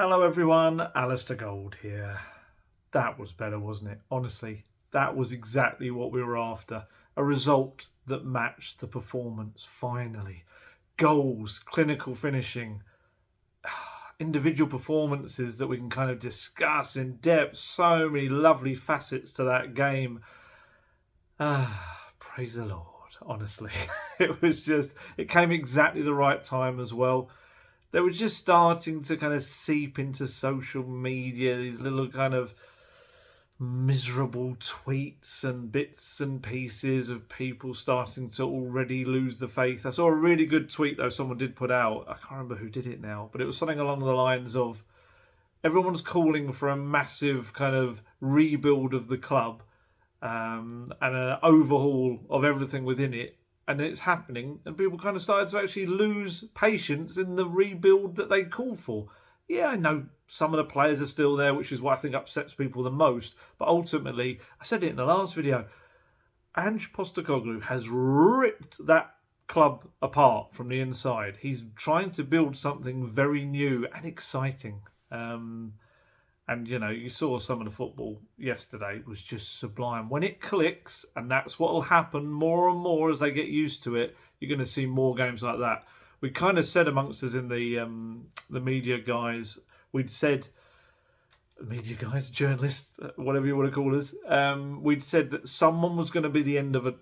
Hello everyone, Alistair Gold here. That was better, wasn't it? Honestly, that was exactly what we were after. A result that matched the performance, finally. Goals, clinical finishing, individual performances that we can kind of discuss in depth. So many lovely facets to that game. Praise the Lord, honestly. It came exactly the right time as well. They were just starting to kind of seep into social media, these little kind of miserable tweets and bits and pieces of people starting to already lose the faith. I saw a really good tweet, though, someone did put out. I can't remember who did it now, but it was something along the lines of everyone's calling for a massive kind of rebuild of the club and an overhaul of everything within it. And it's happening, and people kind of started to actually lose patience in the rebuild that they called for. Yeah, I know some of the players are still there, which is what I think upsets people the most. But ultimately, I said it in the last video, Ange Postecoglou has ripped that club apart from the inside. He's trying to build something very new and exciting. And, you know, you saw some of the football yesterday was just sublime. When it clicks, and that's what will happen more and more as they get used to it, you're going to see more games like that. We kind of said amongst us in the media guys, we'd said, media guys, journalists, whatever you want to call us, we'd said that someone was going to be the end of a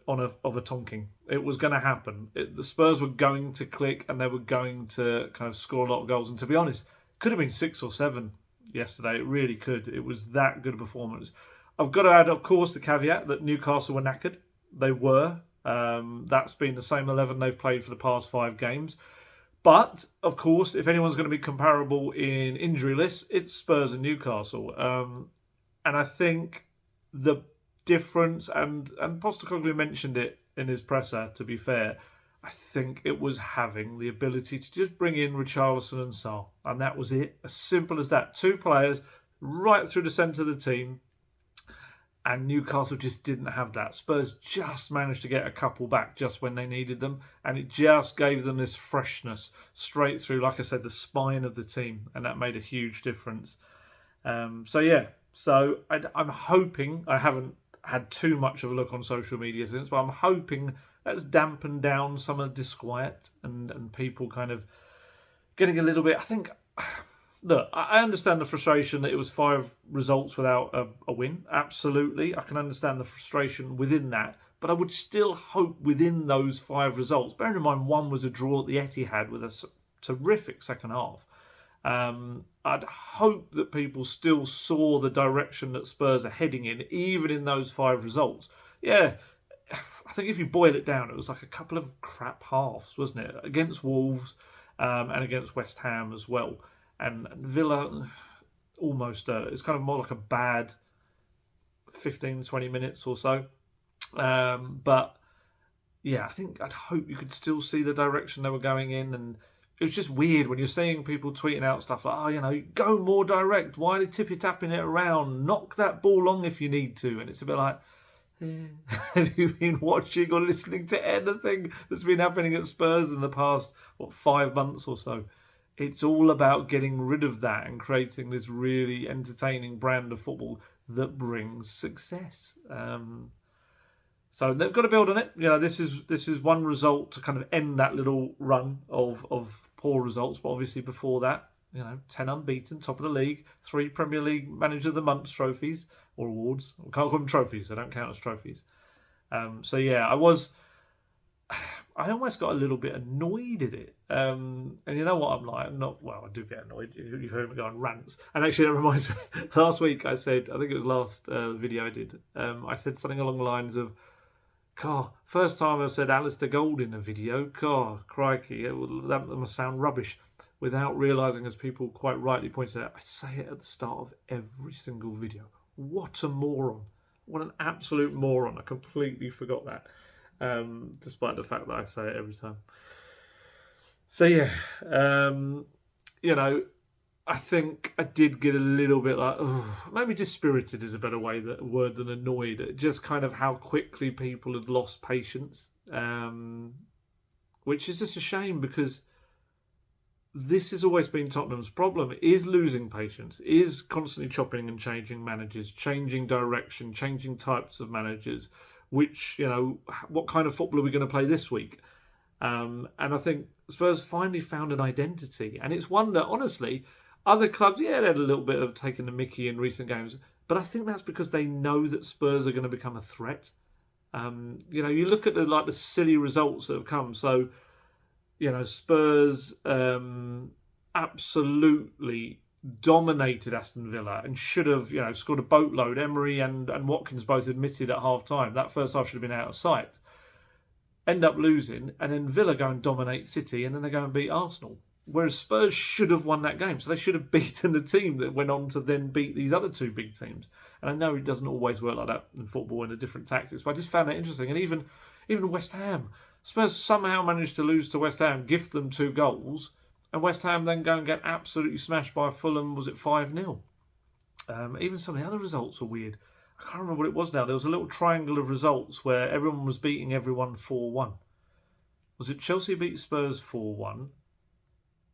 tonking. It was going to happen. The Spurs were going to click, and they were going to kind of score a lot of goals. And to be honest, could have been 6 or 7 yesterday. It really could. It was that good a performance. I've got to add, of course, the caveat that Newcastle were knackered. They were. That's been the same 11 they've played for the past 5 games. But, of course, if anyone's going to be comparable in injury lists, it's Spurs and Newcastle. And I think the difference, and Postecoglou mentioned it in his presser, to be fair, I think it was having the ability to just bring in Richarlison and Sarr. And that was it. As simple as that. 2 players right through the centre of the team. And Newcastle just didn't have that. Spurs just managed to get a couple back just when they needed them. And it just gave them this freshness straight through, like I said, the spine of the team. And that made a huge difference. So I'm hoping, I haven't had too much of a look on social media since, but I'm hoping that's dampened down some of the disquiet and people kind of getting a little bit, I think, look, I understand the frustration that it was 5 results without a win. Absolutely. I can understand the frustration within that. But I would still hope within those 5 results, bearing in mind one was a draw at the Etihad with a terrific second half, I'd hope that people still saw the direction that Spurs are heading in, even in those 5 results. Yeah, I think if you boil it down, it was like a couple of crap halves, wasn't it? Against Wolves and against West Ham as well. And Villa, almost, it's kind of more like a bad 15, 20 minutes or so. But, yeah, I'd hope you could still see the direction they were going in. And it was just weird when you're seeing people tweeting out stuff like, go more direct. Why are they tippy-tapping it around? Knock that ball long if you need to. And it's a bit like, have you been watching or listening to anything that's been happening at Spurs in the past, 5 months or so? It's all about getting rid of that and creating this really entertaining brand of football that brings success. So they've got to build on it. You know, this is one result to kind of end that little run of poor results. But obviously before that, 10 unbeaten, top of the league, 3 Premier League Manager of the Month trophies or awards. We can't call them trophies. They don't count as trophies. I almost got a little bit annoyed at it. And you know what I'm like? I do get annoyed. You've heard me go on rants. And actually, that reminds me, last week I said, I think it was last video I did, I said something along the lines of, first time I've said Alistair Gold in a video, crikey, that must sound rubbish. Without realising, as people quite rightly pointed out, I say it at the start of every single video. What a moron. What an absolute moron. I completely forgot that. Despite the fact that I say it every time. So yeah, I think I did get a little bit like, maybe dispirited is a better word than annoyed at just kind of how quickly people had lost patience, which is just a shame because this has always been Tottenham's problem, is losing patience, is constantly chopping and changing managers, changing direction, changing types of managers, which, what kind of football are we going to play this week? And I think Spurs finally found an identity. And it's one that, honestly, other clubs, they had a little bit of taking the mickey in recent games. But I think that's because they know that Spurs are going to become a threat. You look at the silly results that have come. So, Spurs absolutely dominated Aston Villa and should have, scored a boatload. Emery and Watkins both admitted at half-time that first half should have been out of sight. End up losing, and then Villa go and dominate City, and then they go and beat Arsenal. Whereas Spurs should have won that game, so they should have beaten the team that went on to then beat these other two big teams. And I know it doesn't always work like that in football in the different tactics, but I just found that interesting. And even West Ham, Spurs somehow managed to lose to West Ham, gift them 2 goals, and West Ham then go and get absolutely smashed by Fulham. Was it 5-0? Even some of the other results were weird. I can't remember what it was now. There was a little triangle of results where everyone was beating everyone 4-1. Was it Chelsea beat Spurs 4-1?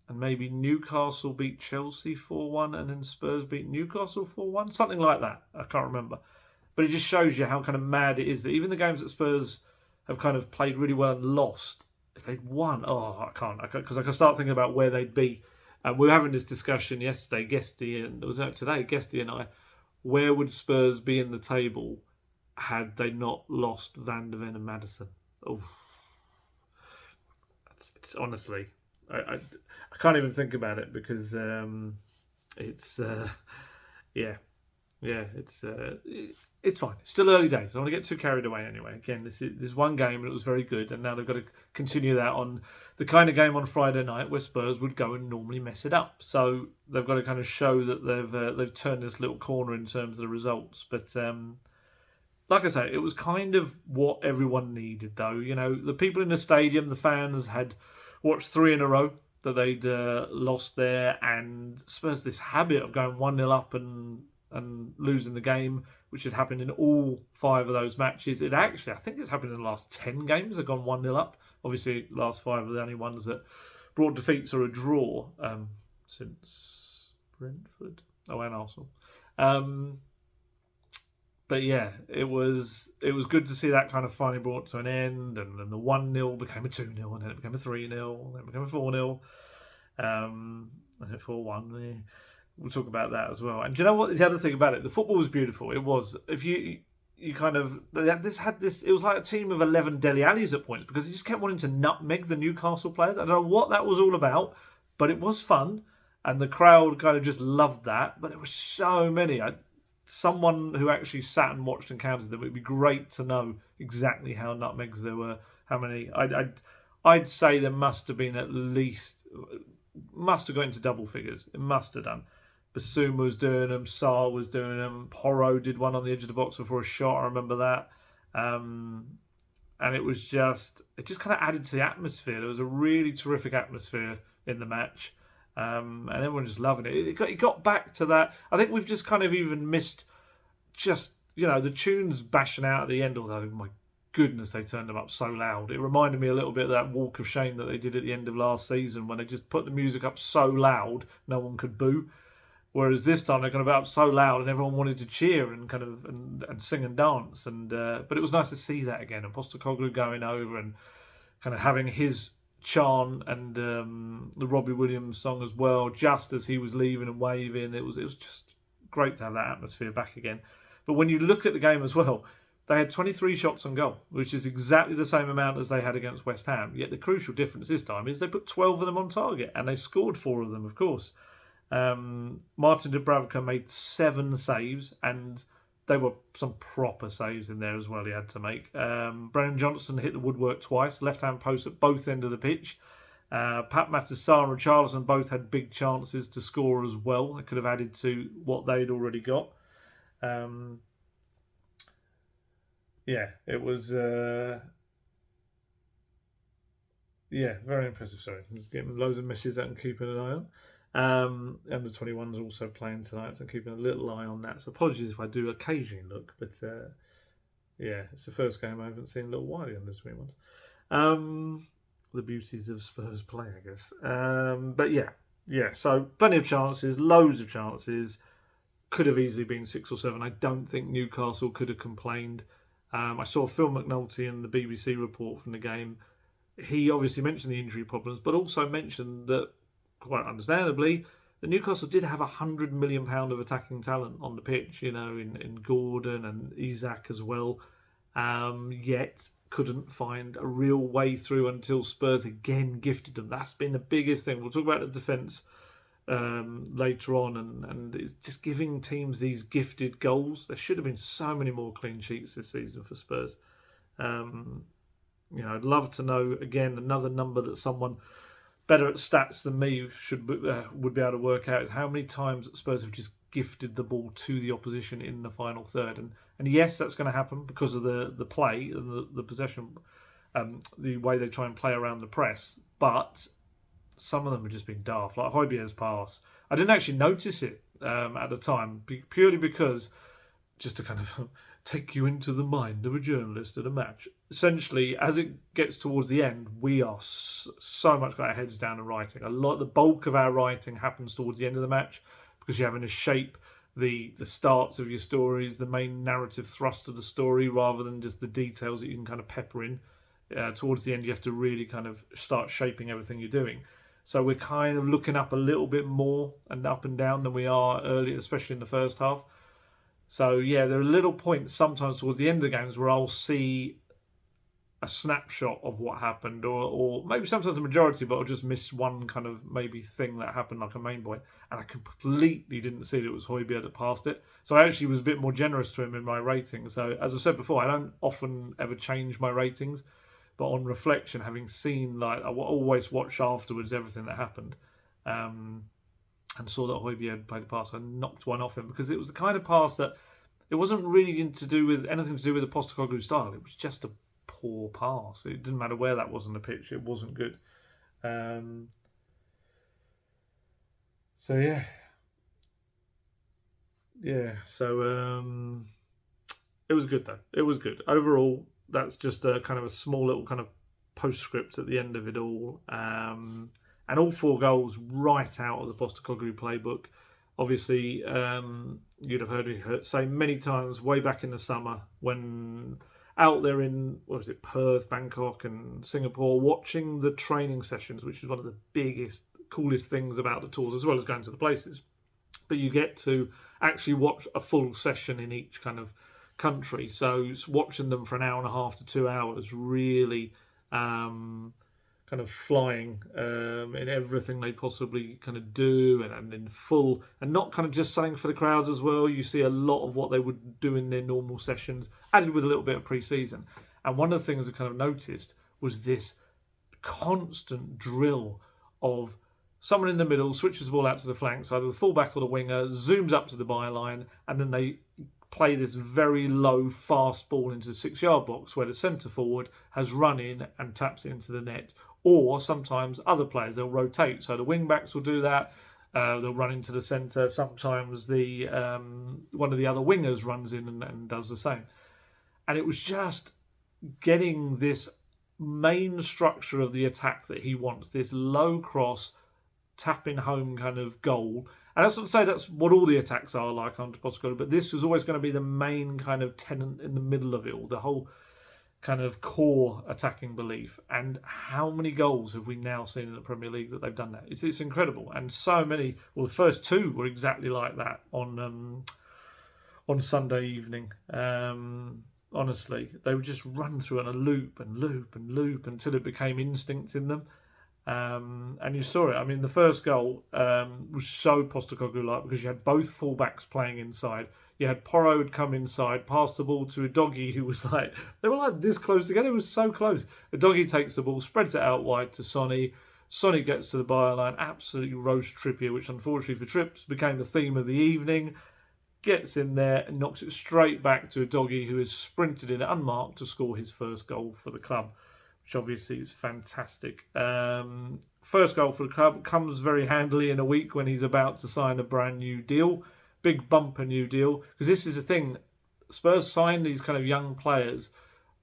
And maybe Newcastle beat Chelsea 4-1 and then Spurs beat Newcastle 4-1? Something like that. I can't remember. But it just shows you how kind of mad it is that even the games that Spurs have kind of played really well and lost, if they'd won, I can't. Because I can start thinking about where they'd be. We were having this discussion yesterday, Guesty and I. Where would Spurs be in the table had they not lost Van de Ven and Maddison? Oh, it's honestly, I can't even think about it because it's it's fine. It's still early days. I don't want to get too carried away anyway. Again, this is one game and it was very good, and now they've got to continue that on the kind of game on Friday night where Spurs would go and normally mess it up. So they've got to kind of show that they've turned this little corner in terms of the results. But like I say, it was kind of what everyone needed, though. The people in the stadium, the fans, had watched 3 in a row that they'd lost there, and Spurs this habit of going 1-0 up and losing the game, which had happened in all 5 of those matches. I think it's happened in the last 10 games. They've gone 1-0 up. Obviously, the last 5 are the only ones that brought defeats or a draw since Brentford. And Arsenal. But yeah, it was good to see that kind of finally brought to an end, and then the 1-0 became a 2-0, and then it became a 3-0, and then it became a 4-0, and then 4-1. We'll talk about that as well. And do you know what? The other thing about it, the football was beautiful. It was. If you kind of it was like a team of 11 Dele Allis at points because he just kept wanting to nutmeg the Newcastle players. I don't know what that was all about, but it was fun, and the crowd kind of just loved that. But there were so many. Someone who actually sat and watched and counted them, it would be great to know exactly how nutmegs there were. How many? I'd say there must have been at least. Must have got into double figures. It must have done. Bassoon was doing them, Sarr was doing them, Porro did one on the edge of the box before a shot, I remember that. And it just kind of added to the atmosphere. There was a really terrific atmosphere in the match, and everyone just loving it. It got back to that. I think we've just kind of even missed the tunes bashing out at the end, although, my goodness, they turned them up so loud. It reminded me a little bit of that walk of shame that they did at the end of last season when they just put the music up so loud no one could boo. Whereas this time they're going to be up so loud and everyone wanted to cheer and kind of and sing and dance. But it was nice to see that again. And Postecoglou going over and kind of having his chant and the Robbie Williams song as well, just as he was leaving and waving. It was just great to have that atmosphere back again. But when you look at the game as well, they had 23 shots on goal, which is exactly the same amount as they had against West Ham. Yet the crucial difference this time is they put 12 of them on target, and they scored 4 of them, of course. Martin Dubravka made 7 saves, and they were some proper saves in there as well he had to make. Brennan Johnson hit the woodwork twice, left-hand post at both ends of the pitch. Pat Matasar and Richarlison both had big chances to score as well. They could have added to what they'd already got. It was very impressive. Sorry, I'm just getting loads of messages out and keeping an eye on. Under 21's also playing tonight, so I'm keeping a little eye on that. So apologies if I do occasionally look, but it's the first game I haven't seen in a little while, the under 21's. the beauties of Spurs play, I guess. But yeah. So plenty of chances, loads of chances. Could have easily been 6 or 7. I don't think Newcastle could have complained. I saw Phil McNulty in the BBC report from the game. He obviously mentioned the injury problems, but also mentioned that, quite understandably, the Newcastle did have £100 million of attacking talent on the pitch, in Gordon and Isak as well. Yet couldn't find a real way through until Spurs again gifted them. That's been the biggest thing. We'll talk about the defence later on, and it's just giving teams these gifted goals. There should have been so many more clean sheets this season for Spurs. I'd love to know, again, another number that someone better at stats than me would be able to work out is how many times Spurs have just gifted the ball to the opposition in the final third. And yes, that's going to happen because of the play and the possession, the way they try and play around the press. But some of them have just been daft, like Højbjerg's pass. I didn't actually notice it at the time, purely because, just to kind of take you into the mind of a journalist at a match, essentially, as it gets towards the end, we are so much got our heads down and writing. The bulk of our writing happens towards the end of the match, because you're having to shape the starts of your stories, the main narrative thrust of the story, rather than just the details that you can kind of pepper in. Towards the end, you have to really kind of start shaping everything you're doing. So we're kind of looking up a little bit more and up and down than we are earlier, especially in the first half. So yeah, there are little points sometimes towards the end of the games where I'll see a snapshot of what happened, or maybe sometimes a majority, but I'll just miss one kind of maybe thing that happened, like a main point, and I completely didn't see that it was Højbjerg that passed it. So I actually was a bit more generous to him in my rating. So as I've said before, I don't often ever change my ratings, but on reflection, having seen, I always watch afterwards everything that happened, and saw that Højbjerg played a pass, I knocked one off him, because it was the kind of pass that it wasn't really anything to do with the Postecoglou style. It was just a poor pass. It didn't matter where that was on the pitch. It wasn't good. So yeah. So it was good though. It was good overall. That's just a kind of a small little kind of postscript at the end of it all. And all 4 goals right out of the Postecoglou playbook. Obviously, you'd have heard me say many times way back in the summer when out there in, Perth, Bangkok and Singapore, watching the training sessions, which is one of the biggest, coolest things about the tours, as well as going to the places. But you get to actually watch a full session in each kind of country. So watching them for an hour and a half to 2 hours, really kind of flying in everything they possibly kind of do, and in full, and not kind of just saying for the crowds as well. You see a lot of what they would do in their normal sessions, added with a little bit of pre-season. And one of the things I kind of noticed was this constant drill of someone in the middle switches the ball out to the flanks, either the fullback or the winger, zooms up to the byline, and then they play this very low, fast ball into the 6-yard box where the centre forward has run in and taps it into the net. Or sometimes other players, they'll rotate. So the wing backs will do that. They'll run into the centre. Sometimes the one of the other wingers runs in and does the same. And it was just getting this main structure of the attack that he wants, this low cross, tapping home kind of goal. And that's not to say that's what all the attacks are like under Postecoglou, but this was always going to be the main kind of tenet in the middle of it all, the whole kind of core attacking belief. And how many goals have we now seen in the Premier League that they've done that? It's incredible. And so many, well, the first 2 were exactly like that on Sunday evening. Honestly, they would just run through on a loop and loop and loop until it became instinct in them. And you saw it. I mean, the first goal was so Postecoglou-like, because you had both fullbacks playing inside. You had Porro would come inside, pass the ball to Udogie, who was they were like this close together. It was so close. Udogie takes the ball, spreads it out wide to Sonny. Sonny gets to the byline, absolutely roast Trippier, which unfortunately for Trips became the theme of the evening. Gets in there and knocks it straight back to Udogie, who has sprinted in unmarked to score his first goal for the club, which obviously is fantastic. First goal for the club comes very handily in a week when he's about to sign a brand new deal. Big bumper new deal. Because this is the thing, Spurs sign these kind of young players,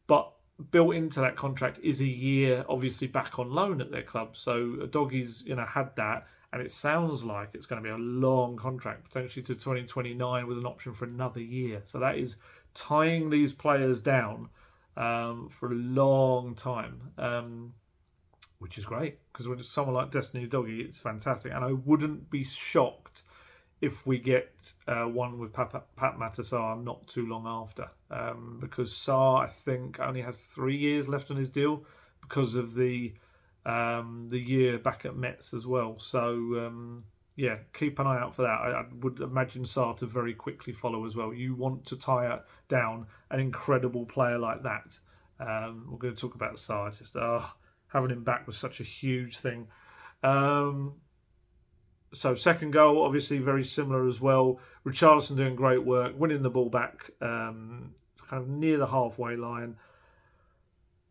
but built into that contract is a year, obviously, back on loan at their club. So Doggy's, had that, and it sounds like it's going to be a long contract, potentially to 2029, with an option for another year. So that is tying these players down for a long time, which is great, because when it's someone like Destiny Doggy, it's fantastic. And I wouldn't be shocked if we get one with Pat Matasar not too long after, because Sarr, I think, only has 3 years left on his deal because of the year back at Metz as well. So keep an eye out for that. I would imagine Sarr to very quickly follow as well. You want to tie down an incredible player like that. We're going to talk about Sarr. Just having him back was such a huge thing. So second goal, obviously very similar as well. Richarlison doing great work, winning the ball back kind of near the halfway line.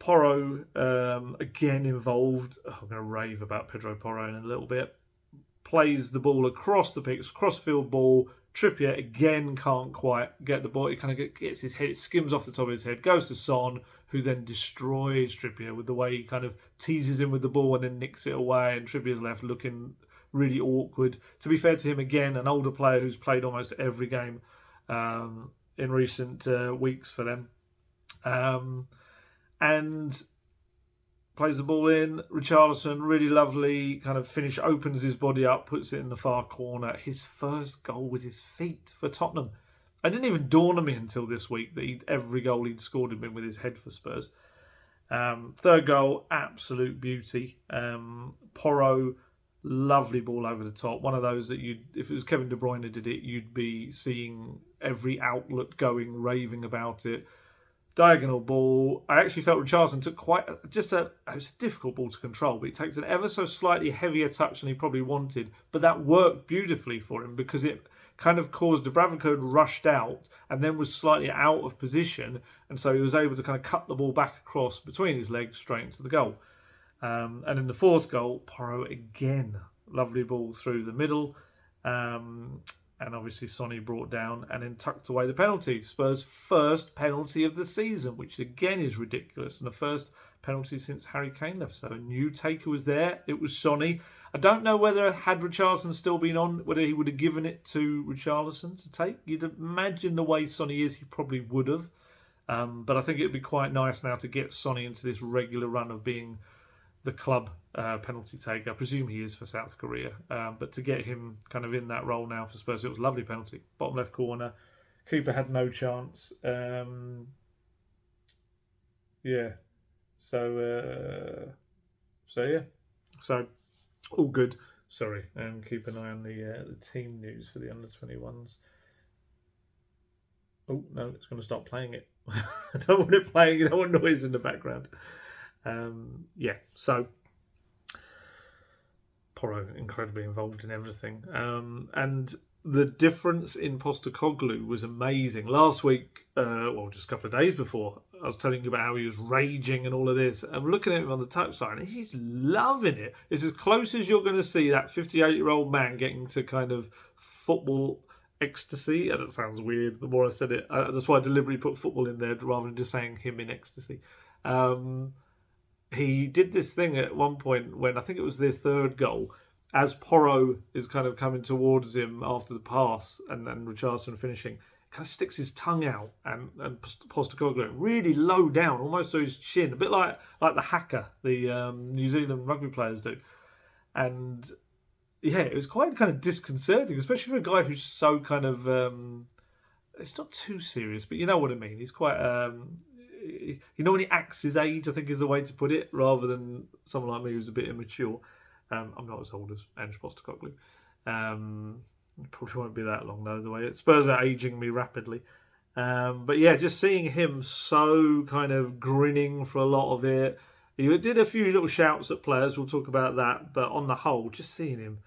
Porro again involved. I'm going to rave about Pedro Porro in a little bit. Plays the ball across the pitch, cross-field ball. Trippier again can't quite get the ball. It kind of gets his head, it skims off the top of his head, goes to Son, who then destroys Trippier with the way he kind of teases him with the ball and then nicks it away, and Trippier's left looking really awkward. To be fair to him, again, an older player who's played almost every game in recent weeks for them. And plays the ball in. Richarlison, really lovely kind of finish, opens his body up, puts it in the far corner. His first goal with his feet for Tottenham. It didn't even dawn on me until this week that every goal he'd scored had been with his head for Spurs. Third goal, absolute beauty. Porro, lovely ball over the top. One of those that if it was Kevin De Bruyne did it, you'd be seeing every outlet going, raving about it. Diagonal ball. I actually felt Richarlison took it was a difficult ball to control, but he takes an ever so slightly heavier touch than he probably wanted. But that worked beautifully for him, because it kind of caused Dubravka rushed out and then was slightly out of position, and so he was able to kind of cut the ball back across between his legs straight into the goal. And in the fourth goal, Porro again, lovely ball through the middle. And obviously Sonny brought down and then tucked away the penalty. Spurs' first penalty of the season, which again is ridiculous. And the first penalty since Harry Kane left. So a new taker was there. It was Sonny. I don't know whether, had Richarlison still been on, whether he would have given it to Richarlison to take. You'd imagine the way Sonny is, he probably would have. But I think it would be quite nice now to get Sonny into this regular run of being the club penalty taker. I presume he is for South Korea, but to get him kind of in that role now for Spurs, it was a lovely penalty. Bottom left corner, Cooper had no chance. So all good. Sorry, and keep an eye on the team news for the under-21s. Oh no, it's going to stop playing it. I don't want it playing. I don't want noise in the background. So Porro incredibly involved in everything, and the difference in Postecoglou was amazing. Last week, just a couple of days before, I was telling you about how he was raging and all of this. I'm looking at him on the touchline, and he's loving it. It's as close as you're going to see that 58-year-old man getting to kind of football ecstasy. And it sounds weird the more I said it. That's why I deliberately put football in there rather than just saying him in ecstasy. He did this thing at one point when I think it was their third goal, as Porro is kind of coming towards him after the pass and Richarlison finishing, kind of sticks his tongue out and Postecoglou really low down, almost to his chin, a bit like the hacker, the New Zealand rugby players do. And yeah, it was quite kind of disconcerting, especially for a guy who's so kind of, it's not too serious, but you know what I mean. He's quite... when he acts his age, I think is the way to put it, rather than someone like me who's a bit immature. I'm not as old as Ange Postecoglou. Probably won't be that long though, the way Spurs are aging me rapidly. But yeah, just seeing him so kind of grinning for a lot of it. He did a few little shouts at players, we'll talk about that, but on the whole, just seeing him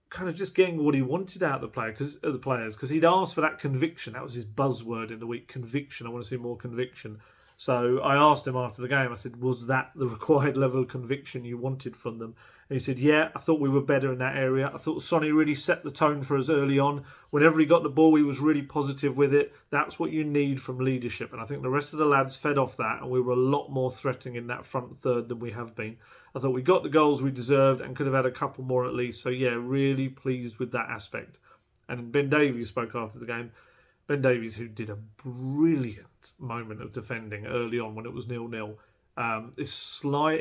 kind of just getting what he wanted out of the players, because he'd asked for that conviction. That was his buzzword in the week, conviction. I want to see more conviction. So I asked him after the game, I said, was that the required level of conviction you wanted from them? And he said, yeah, I thought we were better in that area. I thought Sonny really set the tone for us early on. Whenever he got the ball, he was really positive with it. That's what you need from leadership. And I think the rest of the lads fed off that, and we were a lot more threatening in that front third than we have been. I thought we got the goals we deserved and could have had a couple more at least. So, yeah, really pleased with that aspect. And Ben Davies spoke after the game. Ben Davies, who did a brilliant moment of defending early on when it was 0-0.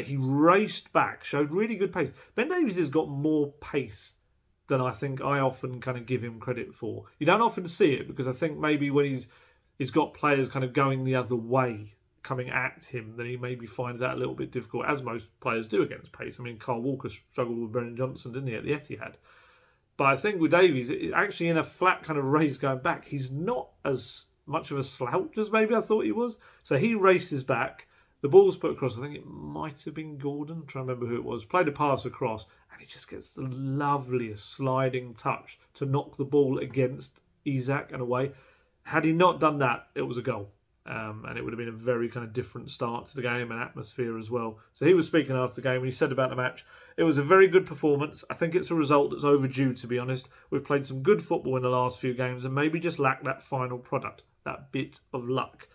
He raced back, showed really good pace. Ben Davies has got more pace than I think I often kind of give him credit for. You don't often see it because I think maybe when he's got players kind of going the other way, coming at him, then he maybe finds that a little bit difficult, as most players do against pace. I mean, Carl Walker struggled with Brennan Johnson, didn't he, at the Etihad? But I think with Davies, actually in a flat kind of race going back, he's not as much of a slouch as maybe I thought he was. So he races back. The ball's put across. I think it might have been Gordon. I'm trying to remember who it was. Played a pass across, and he just gets the loveliest sliding touch to knock the ball against Isak and away. Had he not done that, it was a goal. And it would have been a very kind of different start to the game and atmosphere as well. So he was speaking after the game and he said about the match, it was a very good performance. I think it's a result that's overdue, to be honest. We've played some good football in the last few games and maybe just lacked that final product, that bit of luck.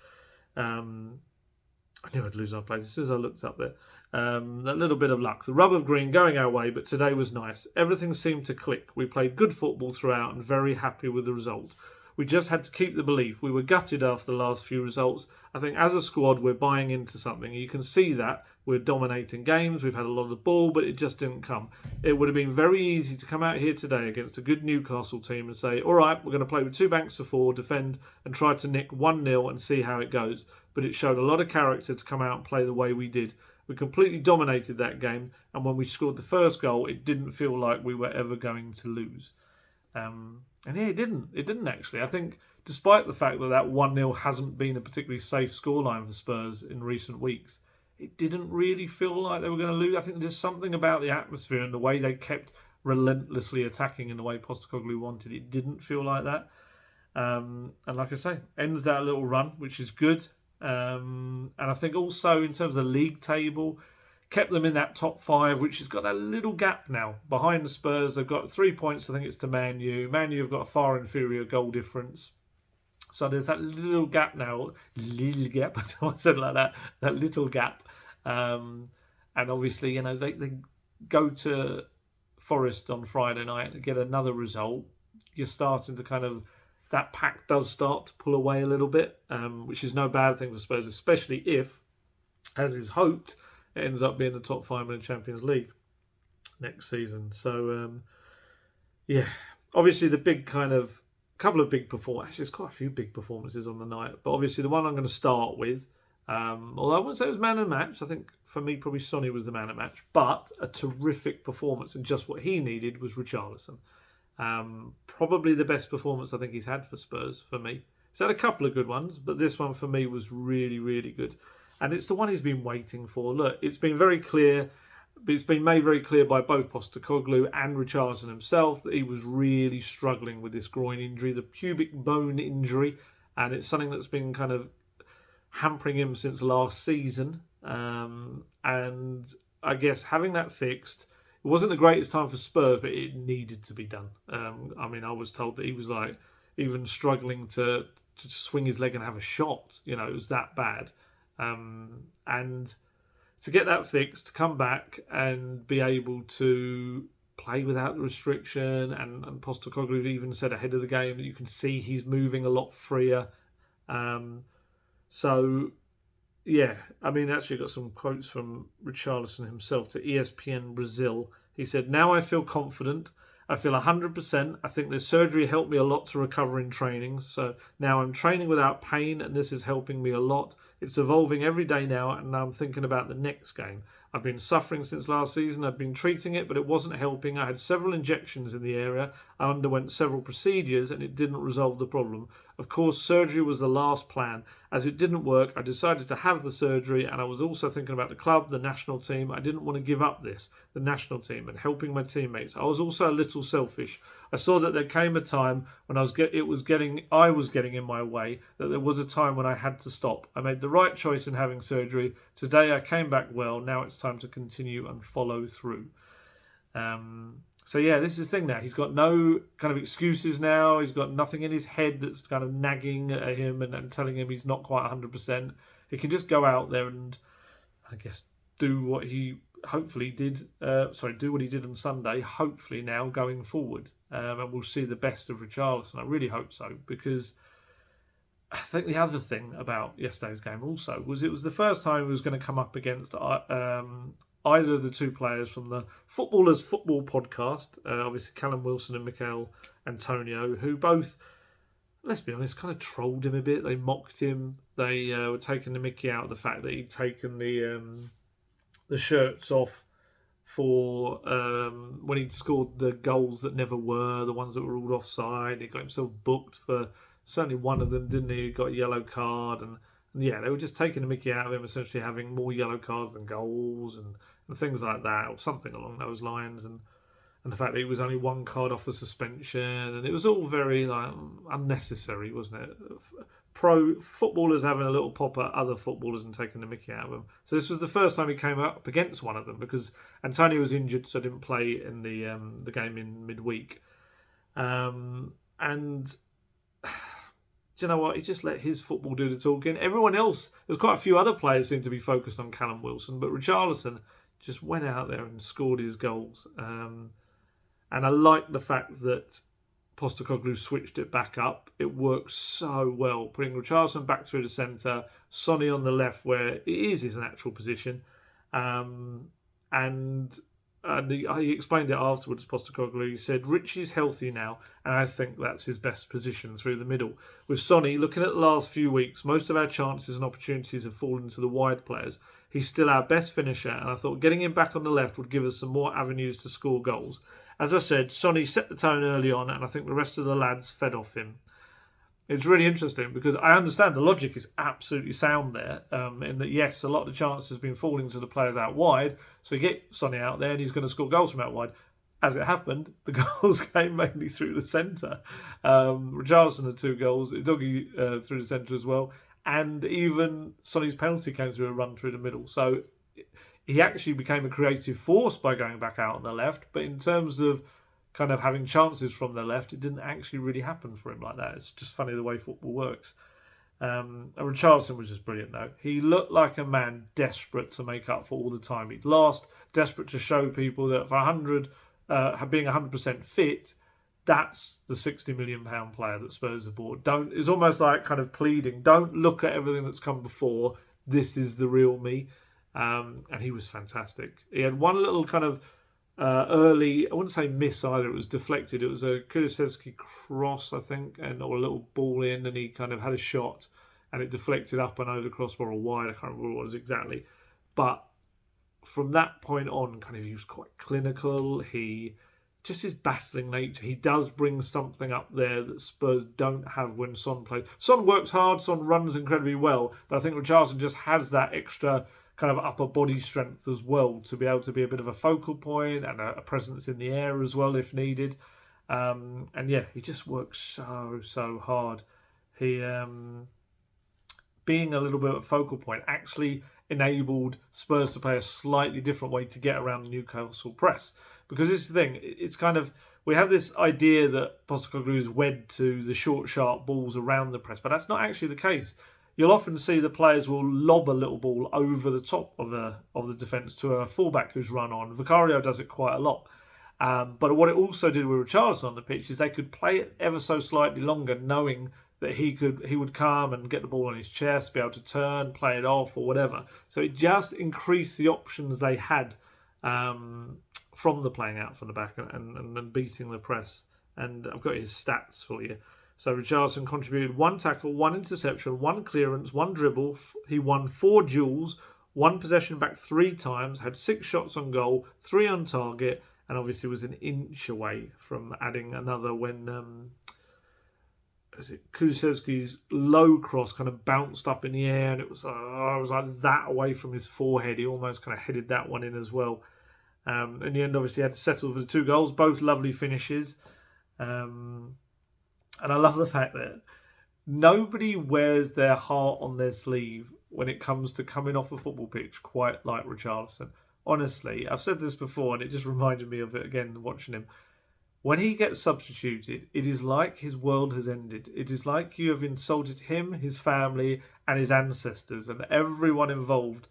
I knew I'd lose our place as soon as I looked up there. That little bit of luck. The rub of green going our way, but today was nice. Everything seemed to click. We played good football throughout and very happy with the result. We just had to keep the belief. We were gutted after the last few results. I think as a squad, we're buying into something. You can see that. We're dominating games. We've had a lot of the ball, but it just didn't come. It would have been very easy to come out here today against a good Newcastle team and say, all right, we're going to play with two banks of four, defend, and try to nick 1-0 and see how it goes. But it showed a lot of character to come out and play the way we did. We completely dominated that game, and when we scored the first goal, it didn't feel like we were ever going to lose. And yeah, it didn't. It didn't actually. I think, despite the fact that 1-0 hasn't been a particularly safe scoreline for Spurs in recent weeks, it didn't really feel like they were going to lose. I think there's something about the atmosphere and the way they kept relentlessly attacking in the way Postecoglou wanted. It didn't feel like that. And like I say, ends that little run, which is good. And I think also in terms of the league table, kept them in that top five, which has got that little gap now. Behind the Spurs, they've got 3 points, I think it's to Man U. Man U have got a far inferior goal difference. So there's that little gap now. Little gap, I said it like that. That little gap. And obviously, you know, they go to Forest on Friday night and get another result. You're starting to kind of... That pack does start to pull away a little bit, which is no bad thing for Spurs, especially if, as is hoped, it ends up being the top five in the Champions League next season. So, yeah, obviously the big kind of couple of big performances. Actually, there's quite a few big performances on the night, but obviously the one I'm going to start with, although I wouldn't say it was man of the match. I think for me, probably Sonny was the man of the match, but a terrific performance, and just what he needed was Richarlison. Probably the best performance I think he's had for Spurs for me. He's had a couple of good ones, but this one for me was really, really good. And it's the one he's been waiting for. Look, it's been very clear. It's been made very clear by both Postecoglou and Richarlison himself that he was really struggling with this groin injury, the pubic bone injury. And it's something that's been kind of hampering him since last season. And I guess having that fixed, it wasn't the greatest time for Spurs, but it needed to be done. I mean, I was told that he was like even struggling to swing his leg and have a shot. You know, it was that bad. And to get that fixed, to come back and be able to play without the restriction, and Postecoglou even said ahead of the game that you can see he's moving a lot freer. So, yeah, I mean, actually got some quotes from Richarlison himself to ESPN Brazil. He said, "Now I feel confident. I feel 100%. I think the surgery helped me a lot to recover in training. So now I'm training without pain, and this is helping me a lot. It's evolving every day now, and now I'm thinking about the next game. I've been suffering since last season. I've been treating it, but it wasn't helping. I had several injections in the area. I underwent several procedures, and it didn't resolve the problem. Of course, surgery was the last plan. As it didn't work, I decided to have the surgery, and I was also thinking about the club, the national team. I didn't want to give up the national team, and helping my teammates. I was also a little selfish. I saw that there came a time when I was getting in my way, that there was a time when I had to stop. I made the right choice in having surgery. Today I came back well. Now it's time to continue and follow through. So yeah, this is the thing now. He's got no kind of excuses now. He's got nothing in his head that's kind of nagging at him and telling him he's not quite 100%. He can just go out there and, I guess, do what he hopefully did. Do what he did on Sunday. Hopefully now going forward, and we'll see the best of Richarlison. I really hope so, because I think the other thing about yesterday's game also was it was the first time he was going to come up against either of the two players from the Footballers Football podcast, obviously Callum Wilson and Mikel Antonio, who both, let's be honest, kind of trolled him a bit. They mocked him. They were taking the mickey out of the fact that he'd taken the shirts off for when he'd scored the goals that never were, the ones that were ruled offside. He got himself booked for certainly one of them, didn't he? He got a yellow card, and yeah, they were just taking the mickey out of him, essentially having more yellow cards than goals and things like that, or something along those lines, and the fact that he was only one card off a suspension, and it was all very unnecessary, wasn't it? Pro footballers having a little pop at other footballers and taking the mickey out of them. So this was the first time he came up against one of them, because Antonio was injured, so didn't play in the game in midweek, and you know what? He just let his football do the talking. Everyone else, there's quite a few other players seem to be focused on Callum Wilson, but Richarlison just went out there and scored his goals. And I like the fact that Postecoglou switched it back up. It works so well, putting Richarlison back through the centre, Sonny on the left where it is his natural position, and he explained it afterwards, Postecoglou. He said, Richie's healthy now, and I think that's his best position through the middle. With Sonny, looking at the last few weeks, most of our chances and opportunities have fallen to the wide players. He's still our best finisher, and I thought getting him back on the left would give us some more avenues to score goals. As I said, Sonny set the tone early on, and I think the rest of the lads fed off him. It's really interesting because I understand the logic is absolutely sound there, in that, yes, a lot of the chances have been falling to the players out wide, so you get Sonny out there and he's going to score goals from out wide. As it happened, the goals came mainly through the centre. Richarlison had 2 goals, Doggy through the centre as well, and even Sonny's penalty came through a run through the middle. So he actually became a creative force by going back out on the left, but in terms of kind of having chances from the left, it didn't actually really happen for him like that. It's just funny the way football works. Richarlison was just brilliant though. He looked like a man desperate to make up for all the time he'd lost, desperate to show people that for being 100% fit, that's the £60 million player that Spurs have bought. It's almost like kind of pleading, don't look at everything that's come before, this is the real me. And he was fantastic. He had one little kind of early, I wouldn't say miss either, it was deflected. It was a Kulusevski cross, I think, or a little ball in, and he kind of had a shot and it deflected up and over the crossbar or wide. I can't remember what it was exactly. But from that point on, kind of he was quite clinical. Just his battling nature. He does bring something up there that Spurs don't have when Son plays. Son works hard, Son runs incredibly well, but I think Richarlison just has that extra kind of upper body strength as well to be able to be a bit of a focal point and a presence in the air as well if needed. And yeah, he just works so hard. He being a little bit of a focal point actually enabled Spurs to play a slightly different way to get around the Newcastle press. Because this is the thing, it's kind of, we have this idea that Postecoglou is wed to the short, sharp balls around the press, but that's not actually the case. You'll often see the players will lob a little ball over the top of the defence to a fullback who's run on. Vicario does it quite a lot. But what it also did with Richarlison on the pitch is they could play it ever so slightly longer, knowing that he would come and get the ball on his chest, be able to turn, play it off or whatever. So it just increased the options they had from the playing out from the back and beating the press. And I've got his stats for you. So Richarlison contributed 1 tackle, 1 interception, 1 clearance, 1 dribble. He won 4 duels, 1 possession back 3 times, had 6 shots on goal, 3 on target, and obviously was an inch away from adding another when Kulusevski's low cross kind of bounced up in the air, and it was like that away from his forehead. He almost kind of headed that one in as well. In the end, obviously, he had to settle for the 2 goals, both lovely finishes. And I love the fact that nobody wears their heart on their sleeve when it comes to coming off a football pitch quite like Richarlison. Honestly, I've said this before, and it just reminded me of it again watching him. When he gets substituted, it is like his world has ended. It is like you have insulted him, his family, and his ancestors, and everyone involved.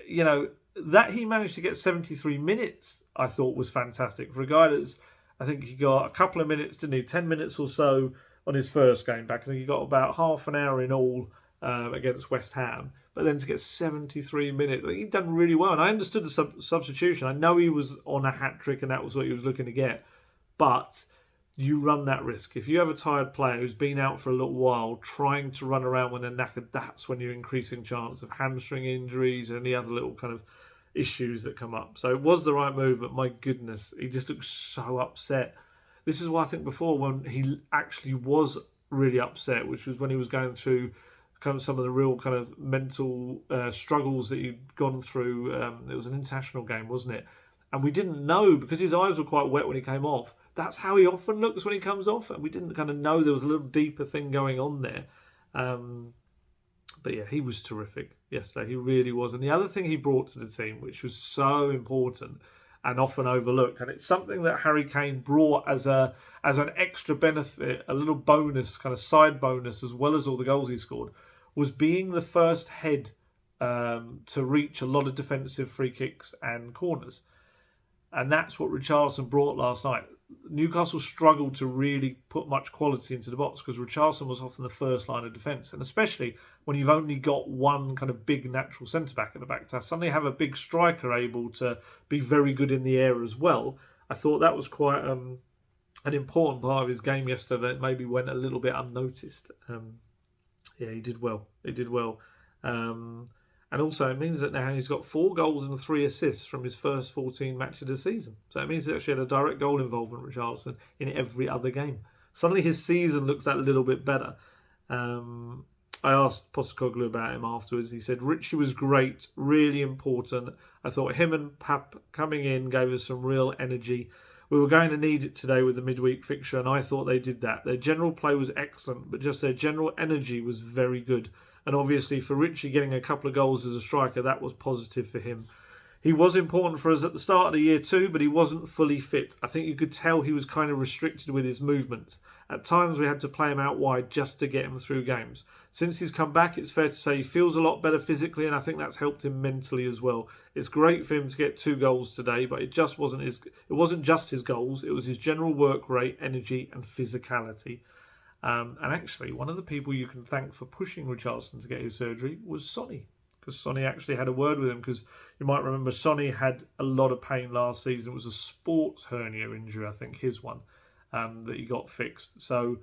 You know, that he managed to get 73 minutes, I thought was fantastic. For a guy that's, I think he got a couple of minutes, didn't he? 10 minutes or so on his first game back. I think he got about half an hour in all against West Ham. But then to get 73 minutes, he'd done really well. And I understood the substitution. I know he was on a hat-trick and that was what he was looking to get. But you run that risk. If you have a tired player who's been out for a little while trying to run around when they're knackered, that's when you're increasing chance of hamstring injuries and any other little kind of issues that come up. So it was the right move, but my goodness, he just looked so upset. This is why I think before, when he actually was really upset, which was when he was going through kind of some of the real kind of mental struggles that he'd gone through. It was an international game, wasn't it? And we didn't know, because his eyes were quite wet when he came off. That's how he often looks when he comes off. And we didn't kind of know there was a little deeper thing going on there. But yeah, he was terrific yesterday. He really was. And the other thing he brought to the team, which was so important and often overlooked, and it's something that Harry Kane brought as an extra benefit, a little bonus, kind of side bonus, as well as all the goals he scored, was being the first head to reach a lot of defensive free kicks and corners. And that's what Richarlison brought last night. Newcastle struggled to really put much quality into the box because Richarlison was often the first line of defence. And especially when you've only got one kind of big natural centre-back at the back, to suddenly have a big striker able to be very good in the air as well. I thought that was quite an important part of his game yesterday that maybe went a little bit unnoticed. Yeah, he did well. He did well. And also, it means that now he's got 4 goals and 3 assists from his first 14 matches of the season. So it means he actually had a direct goal involvement, Richarlison, in every other game. Suddenly his season looks that little bit better. I asked Postecoglou about him afterwards. He said, Richie was great, really important. I thought him and Pap coming in gave us some real energy. We were going to need it today with the midweek fixture, and I thought they did that. Their general play was excellent, but just their general energy was very good. And obviously for Richie getting a couple of goals as a striker, that was positive for him. He was important for us at the start of the year too, but he wasn't fully fit. I think you could tell he was kind of restricted with his movements. At times we had to play him out wide just to get him through games. Since he's come back, it's fair to say he feels a lot better physically, and I think that's helped him mentally as well. It's great for him to get 2 goals today, but it wasn't just his goals, it was his general work rate, energy and physicality. And actually, one of the people you can thank for pushing Richarlison to get his surgery was Sonny. Because Sonny actually had a word with him. Because you might remember Sonny had a lot of pain last season. It was a sports hernia injury, I think, his one, that he got fixed. So,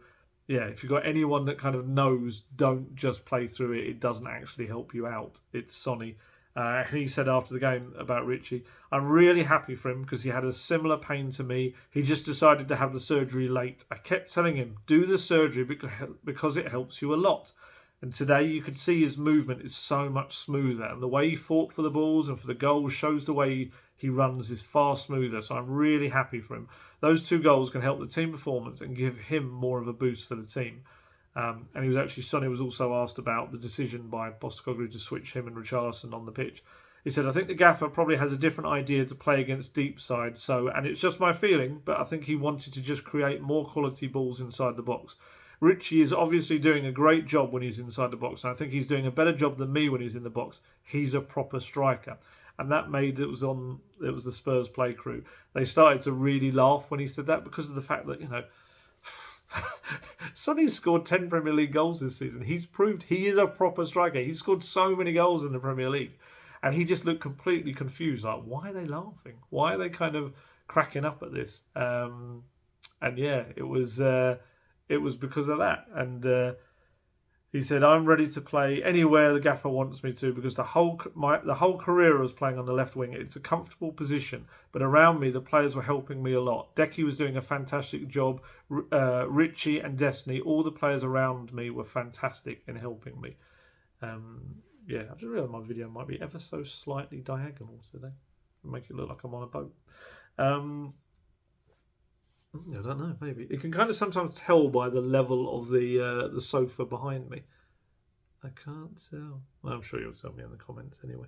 yeah, if you've got anyone that kind of knows, don't just play through it. It doesn't actually help you out. It's Sonny. He said after the game about Richie, I'm really happy for him because he had a similar pain to me. He just decided to have the surgery late. I kept telling him, do the surgery because it helps you a lot. And today you could see his movement is so much smoother. And the way he fought for the balls and for the goals shows the way he runs is far smoother. So I'm really happy for him. Those 2 goals can help the team performance and give him more of a boost for the team. And Sonny was also asked about the decision by Postecoglou to switch him and Richarlison on the pitch. He said, I think the gaffer probably has a different idea to play against deep side. And it's just my feeling, but I think he wanted to just create more quality balls inside the box. Richie is obviously doing a great job when he's inside the box. And I think he's doing a better job than me when he's in the box. He's a proper striker. And that made it was the Spurs play crew. They started to really laugh when he said that because of the fact that, Sonny's scored 10 Premier League goals this season. He's proved he is a proper striker. He's scored so many goals in the Premier League. And he just looked completely confused. Like, why are they laughing? Why are they kind of cracking up at this? And yeah, it was because of that. And He said, "I'm ready to play anywhere the gaffer wants me to because the whole career I was playing on the left wing. It's a comfortable position, but around me the players were helping me a lot. Decky was doing a fantastic job. Richie and Destiny, all the players around me were fantastic in helping me." Yeah, I just realised my video might be ever so slightly diagonal today. Make it look like I'm on a boat. I don't know, maybe. You can kind of sometimes tell by the level of the sofa behind me. I can't tell. Well, I'm sure you'll tell me in the comments anyway.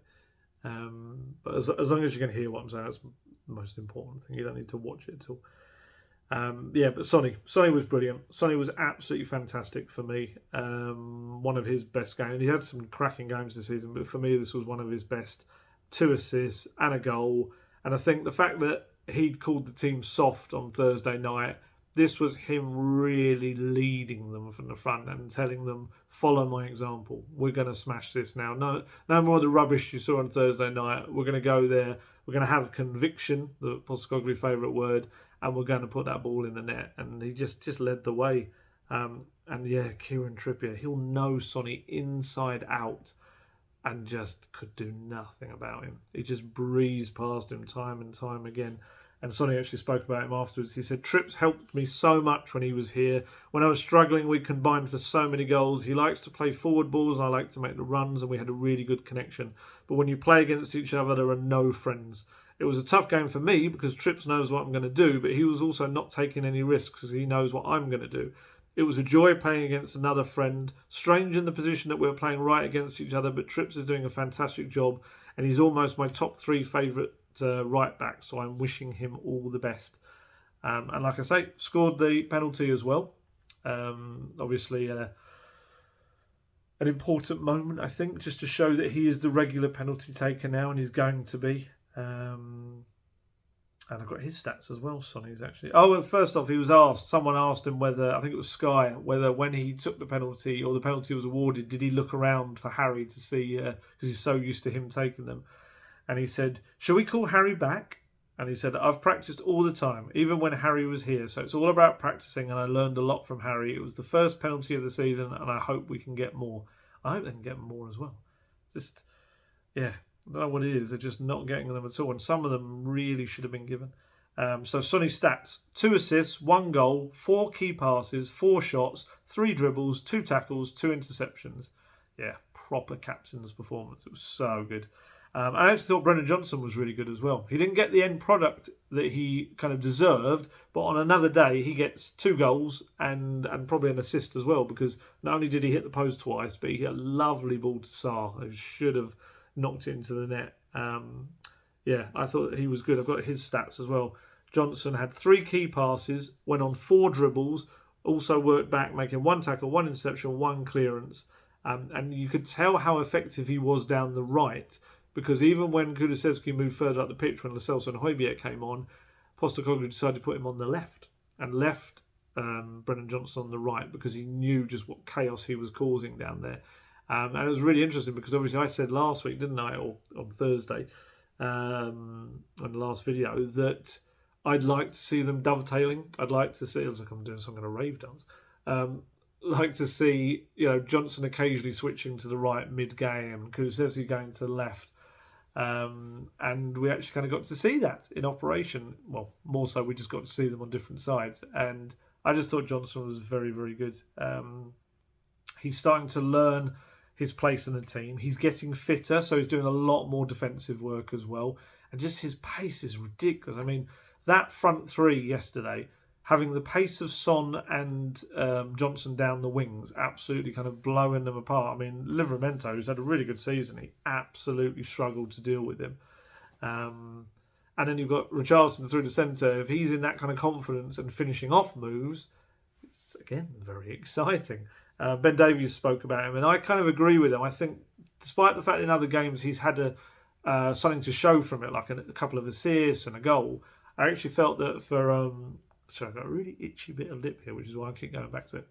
But as long as you can hear what I'm saying, that's the most important thing. You don't need to watch it at all. Yeah, but Sonny was brilliant. Sonny was absolutely fantastic for me. One of his best games. He had some cracking games this season, but for me, this was one of his best. 2 assists and a goal. And I think the fact that he'd called the team soft on Thursday night, this was him really leading them from the front and telling them, follow my example. We're going to smash this now. No more of the rubbish you saw on Thursday night. We're going to go there. We're going to have conviction, the Postecoglou favourite word, and we're going to put that ball in the net. And he just led the way. And yeah, Kieran Trippier, he'll know Sonny inside out and just could do nothing about him. He just breezed past him time and time again. And Sonny actually spoke about him afterwards. He said, "Trips helped me so much when he was here. When I was struggling, we combined for so many goals. He likes to play forward balls, and I like to make the runs, and we had a really good connection. But when you play against each other, there are no friends. It was a tough game for me because Trips knows what I'm going to do, but he was also not taking any risks because he knows what I'm going to do. It was a joy playing against another friend. Strange in the position that we're playing right against each other, but Trips is doing a fantastic job, and he's almost my top 3 favourite right back, so I'm wishing him all the best." And like I say, scored the penalty as well. Obviously, an important moment, I think, just to show that he is the regular penalty taker now, and he's going to be. And I've got his stats as well, Sonny's actually. Oh, well, first off, someone asked him whether, I think it was Sky, whether when he took the penalty or the penalty was awarded, did he look around for Harry to see, because he's so used to him taking them. And he said, "Shall we call Harry back?" And he said, "I've practiced all the time, even when Harry was here. So it's all about practicing, and I learned a lot from Harry. It was the first penalty of the season, and I hope we can get more." I hope they can get more as well. Just, yeah, I don't know what it is. They're just not getting them at all. And some of them really should have been given. So Sonny's stats: 2 assists, 1 goal, 4 key passes, 4 shots, 3 dribbles, 2 tackles, 2 interceptions. Yeah, proper captain's performance. It was so good. I actually thought Brennan Johnson was really good as well. He didn't get the end product that he kind of deserved, but on another day he gets 2 goals and probably an assist as well, because not only did he hit the post twice, but he hit a lovely ball to Sarr, who should have knocked it into the net. Yeah, I thought he was good. I've got his stats as well. Johnson had 3 key passes, went on 4 dribbles, also worked back, making 1 tackle, 1 interception, 1 clearance. And you could tell how effective he was down the right, because even when Kulusevski moved further up the pitch, when Lo Celso and Højbjerg came on, Postecoglou decided to put him on the left and left Brennan Johnson on the right, because he knew just what chaos he was causing down there. And it was really interesting because obviously I said last week, didn't I, or on Thursday, on the last video, that I'd like to see them dovetailing. I'd like to see, it looks like I'm doing some kind of rave dance. Like to see, Johnson occasionally switching to the right mid-game and Kulusevski going to the left. And we actually kind of got to see that in operation. Well, more so, we just got to see them on different sides. And I just thought Johnson was very, very good. He's starting to learn his place in the team. He's getting fitter, so he's doing a lot more defensive work as well. And just his pace is ridiculous. I mean, that front 3 yesterday, having the pace of Son and Johnson down the wings, absolutely kind of blowing them apart. I mean, Livramento, who's had a really good season, he absolutely struggled to deal with him. And then you've got Richarlison through the centre. If he's in that kind of confidence and finishing off moves, it's, again, very exciting. Ben Davies spoke about him, and I kind of agree with him. I think, despite the fact in other games he's had something to show from it, like a couple of assists and a goal, I actually felt that for... sorry, I've got a really itchy bit of lip here, which is why I keep going back to it.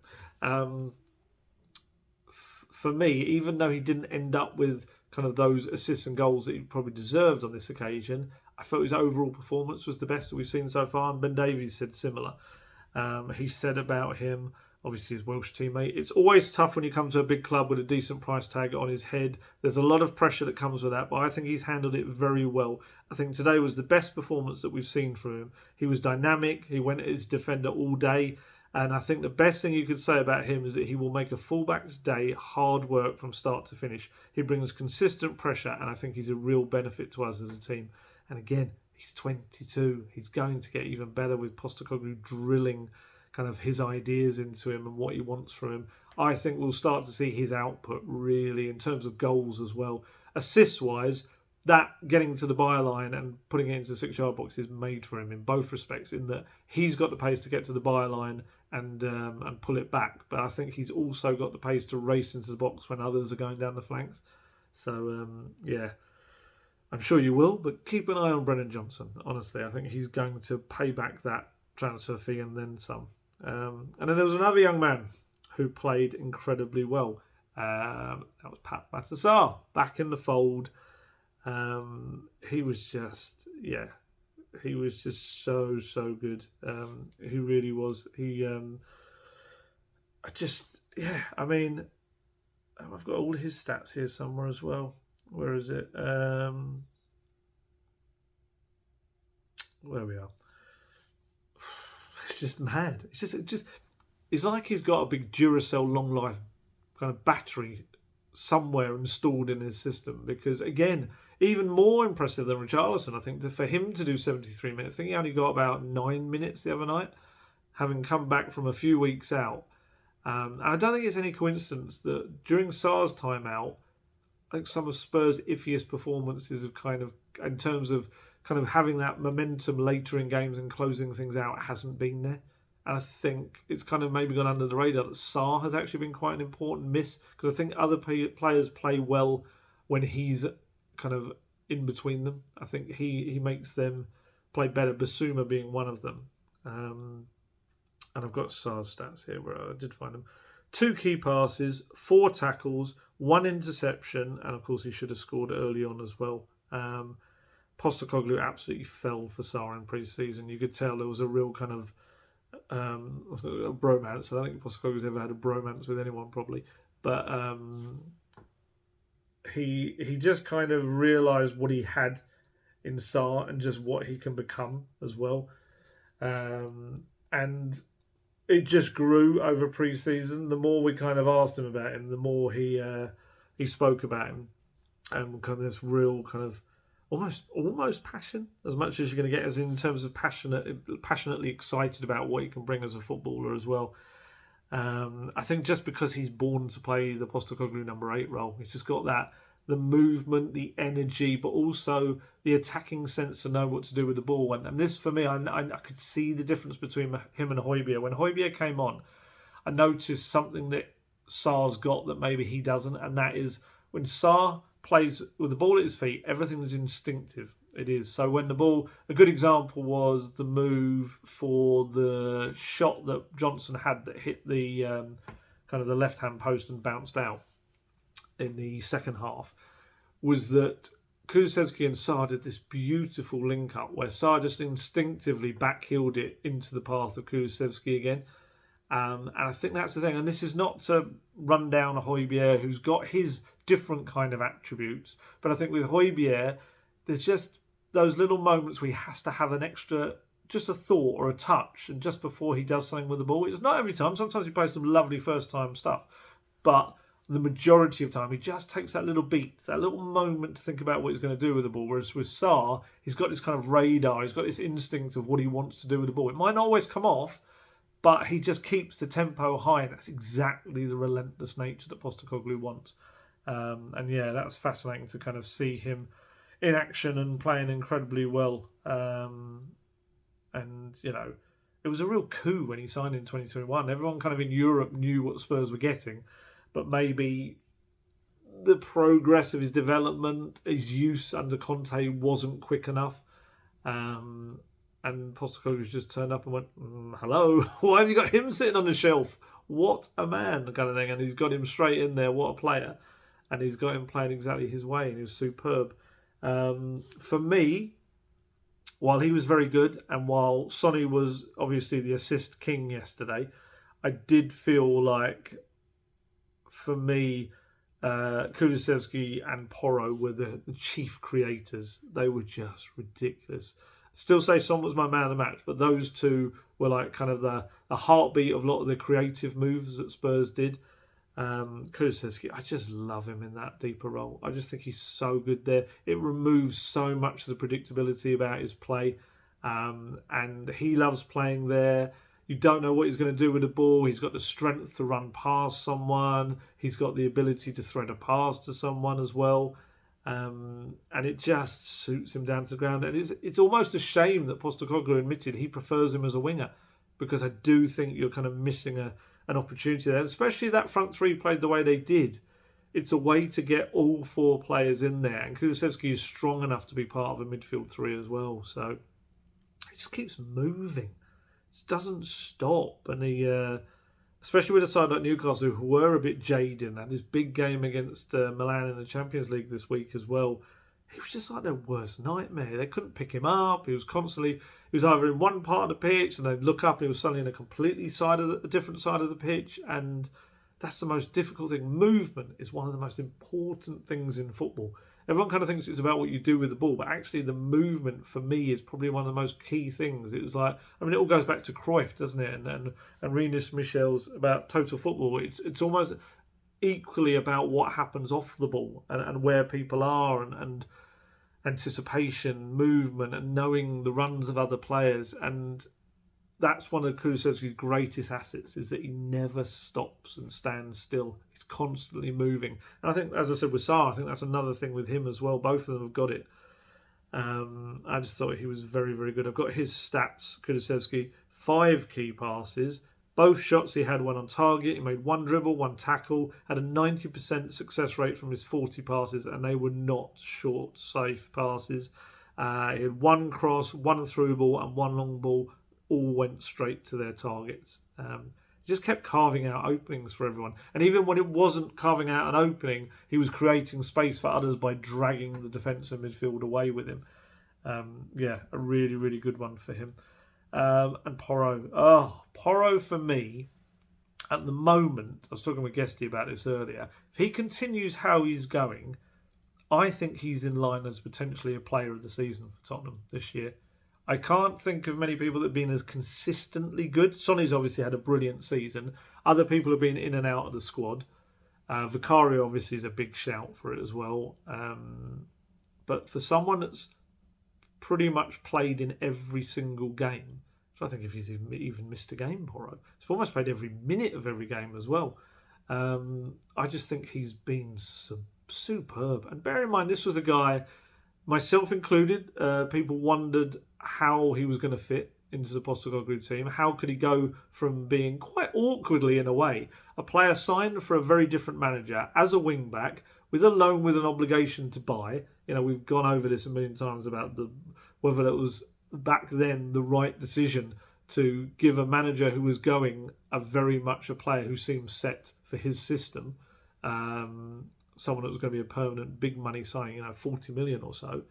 For me, even though he didn't end up with kind of those assists and goals that he probably deserved on this occasion, I felt his overall performance was the best that we've seen so far, and Ben Davies said similar. He said about him, obviously his Welsh teammate. It's always tough when you come to a big club with a decent price tag on his head. There's a lot of pressure that comes with that, but I think he's handled it very well. I think today was the best performance that we've seen from him. He was dynamic. He went at his defender all day. And I think the best thing you could say about him is that he will make a fullback's day hard work from start to finish. He brings consistent pressure, and I think he's a real benefit to us as a team. And again, he's 22. He's going to get even better with Postecoglou drilling kind of his ideas into him and what he wants from him. I think we'll start to see his output really in terms of goals as well. Assists-wise, that getting to the byline and putting it into the 6-yard box is made for him in both respects, in that he's got the pace to get to the byline and pull it back. But I think he's also got the pace to race into the box when others are going down the flanks. So, yeah, I'm sure you will, but keep an eye on Brennan Johnson. Honestly, I think he's going to pay back that transfer fee and then some. And then there was another young man who played incredibly well. That was Pat Sarr, back in the fold. He was just so good. He really was. I mean, I've got all his stats here somewhere as well. Where is it? Where we are. It's just mad. It's like he's got a big Duracell long life kind of battery somewhere installed in his system, because again, even more impressive than Richarlison, I think, for him to do 73 minutes. I think he only got about 9 minutes the other night, having come back from a few weeks out. And I don't think it's any coincidence that during Sarr's time out, I think some of Spurs' iffiest performances have kind of, in terms of kind of having that momentum later in games and closing things out, hasn't been there. And I think it's kind of maybe gone under the radar that Sarr has actually been quite an important miss, because I think other players play well when he's kind of in between them. I think he makes them play better, Basuma being one of them. And I've got Sarr's stats here where I did find them. 2 key passes, 4 tackles, 1 interception, and of course he should have scored early on as well. Postecoglou absolutely fell for Sarr in pre-season. You could tell there was a real kind of a bromance. I don't think Postecoglou's ever had a bromance with anyone probably, but he just kind of realised what he had in Sarr and just what he can become as well, and it just grew over pre-season. The more we kind of asked him about him, the more he spoke about him, and kind of this real kind of almost passion, as much as you're going to get as in terms of passionately excited about what he can bring as a footballer as well. I think just because he's born to play the Postecoglou number 8 role, he's just got the movement, the energy, but also the attacking sense to know what to do with the ball. And this, for me, I could see the difference between him and Højbjerg. When Højbjerg came on, I noticed something that Sarr's got that maybe he doesn't, and that is when Sarr plays with the ball at his feet, everything is instinctive. It is. So when the ball, a good example was the move for the shot that Johnson had that hit the kind of the left-hand post and bounced out in the second half, was that Kulusevski and Sarr did this beautiful link-up where Sarr just instinctively backheeled it into the path of Kulusevski again. And I think that's the thing. And this is not to run down a Højbjerg who's got his different kind of attributes. But I think with Højbjerg, there's just those little moments where he has to have an extra, just a thought or a touch, and just before he does something with the ball. It's not every time. Sometimes he plays some lovely first-time stuff. But the majority of time, he just takes that little beat, that little moment to think about what he's going to do with the ball. Whereas with Sarr, he's got this kind of radar. He's got this instinct of what he wants to do with the ball. It might not always come off, but he just keeps the tempo high, and that's exactly the relentless nature that Postecoglou wants. And yeah, that's fascinating to kind of see him in action and playing incredibly well. And, you know, it was a real coup when he signed in 2021. Everyone kind of in Europe knew what Spurs were getting, but maybe the progress of his development, his use under Conte wasn't quick enough. And Postecoglou just turned up and went, hello, why have you got him sitting on the shelf? What a man, kind of thing. And he's got him straight in there. What a player. And he's got him playing exactly his way, and he was superb. For me, while he was very good, and while Sonny was obviously the assist king yesterday, I did feel like, for me, Kulusevski and Porro were the chief creators. They were just ridiculous. Still say Son was my man of the match, but those two were like kind of the heartbeat of a lot of the creative moves that Spurs did. Kulusevski, I just love him in that deeper role. I just think he's so good there. It removes so much of the predictability about his play, and he loves playing there. You don't know what he's going to do with the ball. He's got the strength to run past someone. He's got the ability to thread a pass to someone as well. And it just suits him down to the ground. And it's almost a shame that Postecoglou admitted he prefers him as a winger, because I do think you're kind of missing an opportunity there. Especially that front three played the way they did. It's a way to get all four players in there. And Kulusevski is strong enough to be part of a midfield three as well. So it just keeps moving. Doesn't stop, and he, especially with a side like Newcastle, who were a bit jaded, and this big game against Milan in the Champions League this week as well. He was just like their worst nightmare. They couldn't pick him up. He was either in one part of the pitch, and they'd look up, and he was suddenly in a different side of the pitch, and that's the most difficult thing. Movement is one of the most important things in football. Everyone kind of thinks it's about what you do with the ball, but actually the movement for me is probably one of the most key things. It was like, I mean, it all goes back to Cruyff, doesn't it? And Rinus Michel's about total football. It's almost equally about what happens off the ball and where people are and anticipation, movement, and knowing the runs of other players. And that's one of Kulusevski's greatest assets, is that he never stops and stands still. He's constantly moving. And I think, as I said with Sarr, I think that's another thing with him as well. Both of them have got it. I just thought he was very, very good. I've got his stats, Kulusevski. 5 key passes. Both shots he had one on target. He made 1 dribble, 1 tackle. Had a 90% success rate from his 40 passes, and they were not short, safe passes. He had 1 cross, 1 through ball, and 1 long ball. All went straight to their targets. He just kept carving out openings for everyone. And even when it wasn't carving out an opening, he was creating space for others by dragging the defensive midfield away with him. A really, really good one for him. And Porro. Porro for me, at the moment, I was talking with Guesty about this earlier, if he continues how he's going, I think he's in line as potentially a player of the season for Tottenham this year. I can't think of many people that have been as consistently good. Sonny's obviously had a brilliant season. Other people have been in and out of the squad. Vicario obviously is a big shout for it as well. But for someone that's pretty much played in every single game, so I think if he's even missed a game, Porro, he's almost played every minute of every game as well. I just think he's been superb. And bear in mind, this was a guy, myself included, people wondered how he was going to fit into the Postecoglou team. How could he go from being quite awkwardly, in a way, a player signed for a very different manager as a wing back with a loan with an obligation to buy? You know, we've gone over this a million times about whether it was back then the right decision to give a manager who was going a very much a player who seemed set for his system, someone that was going to be a permanent big money signing, 40 million or so.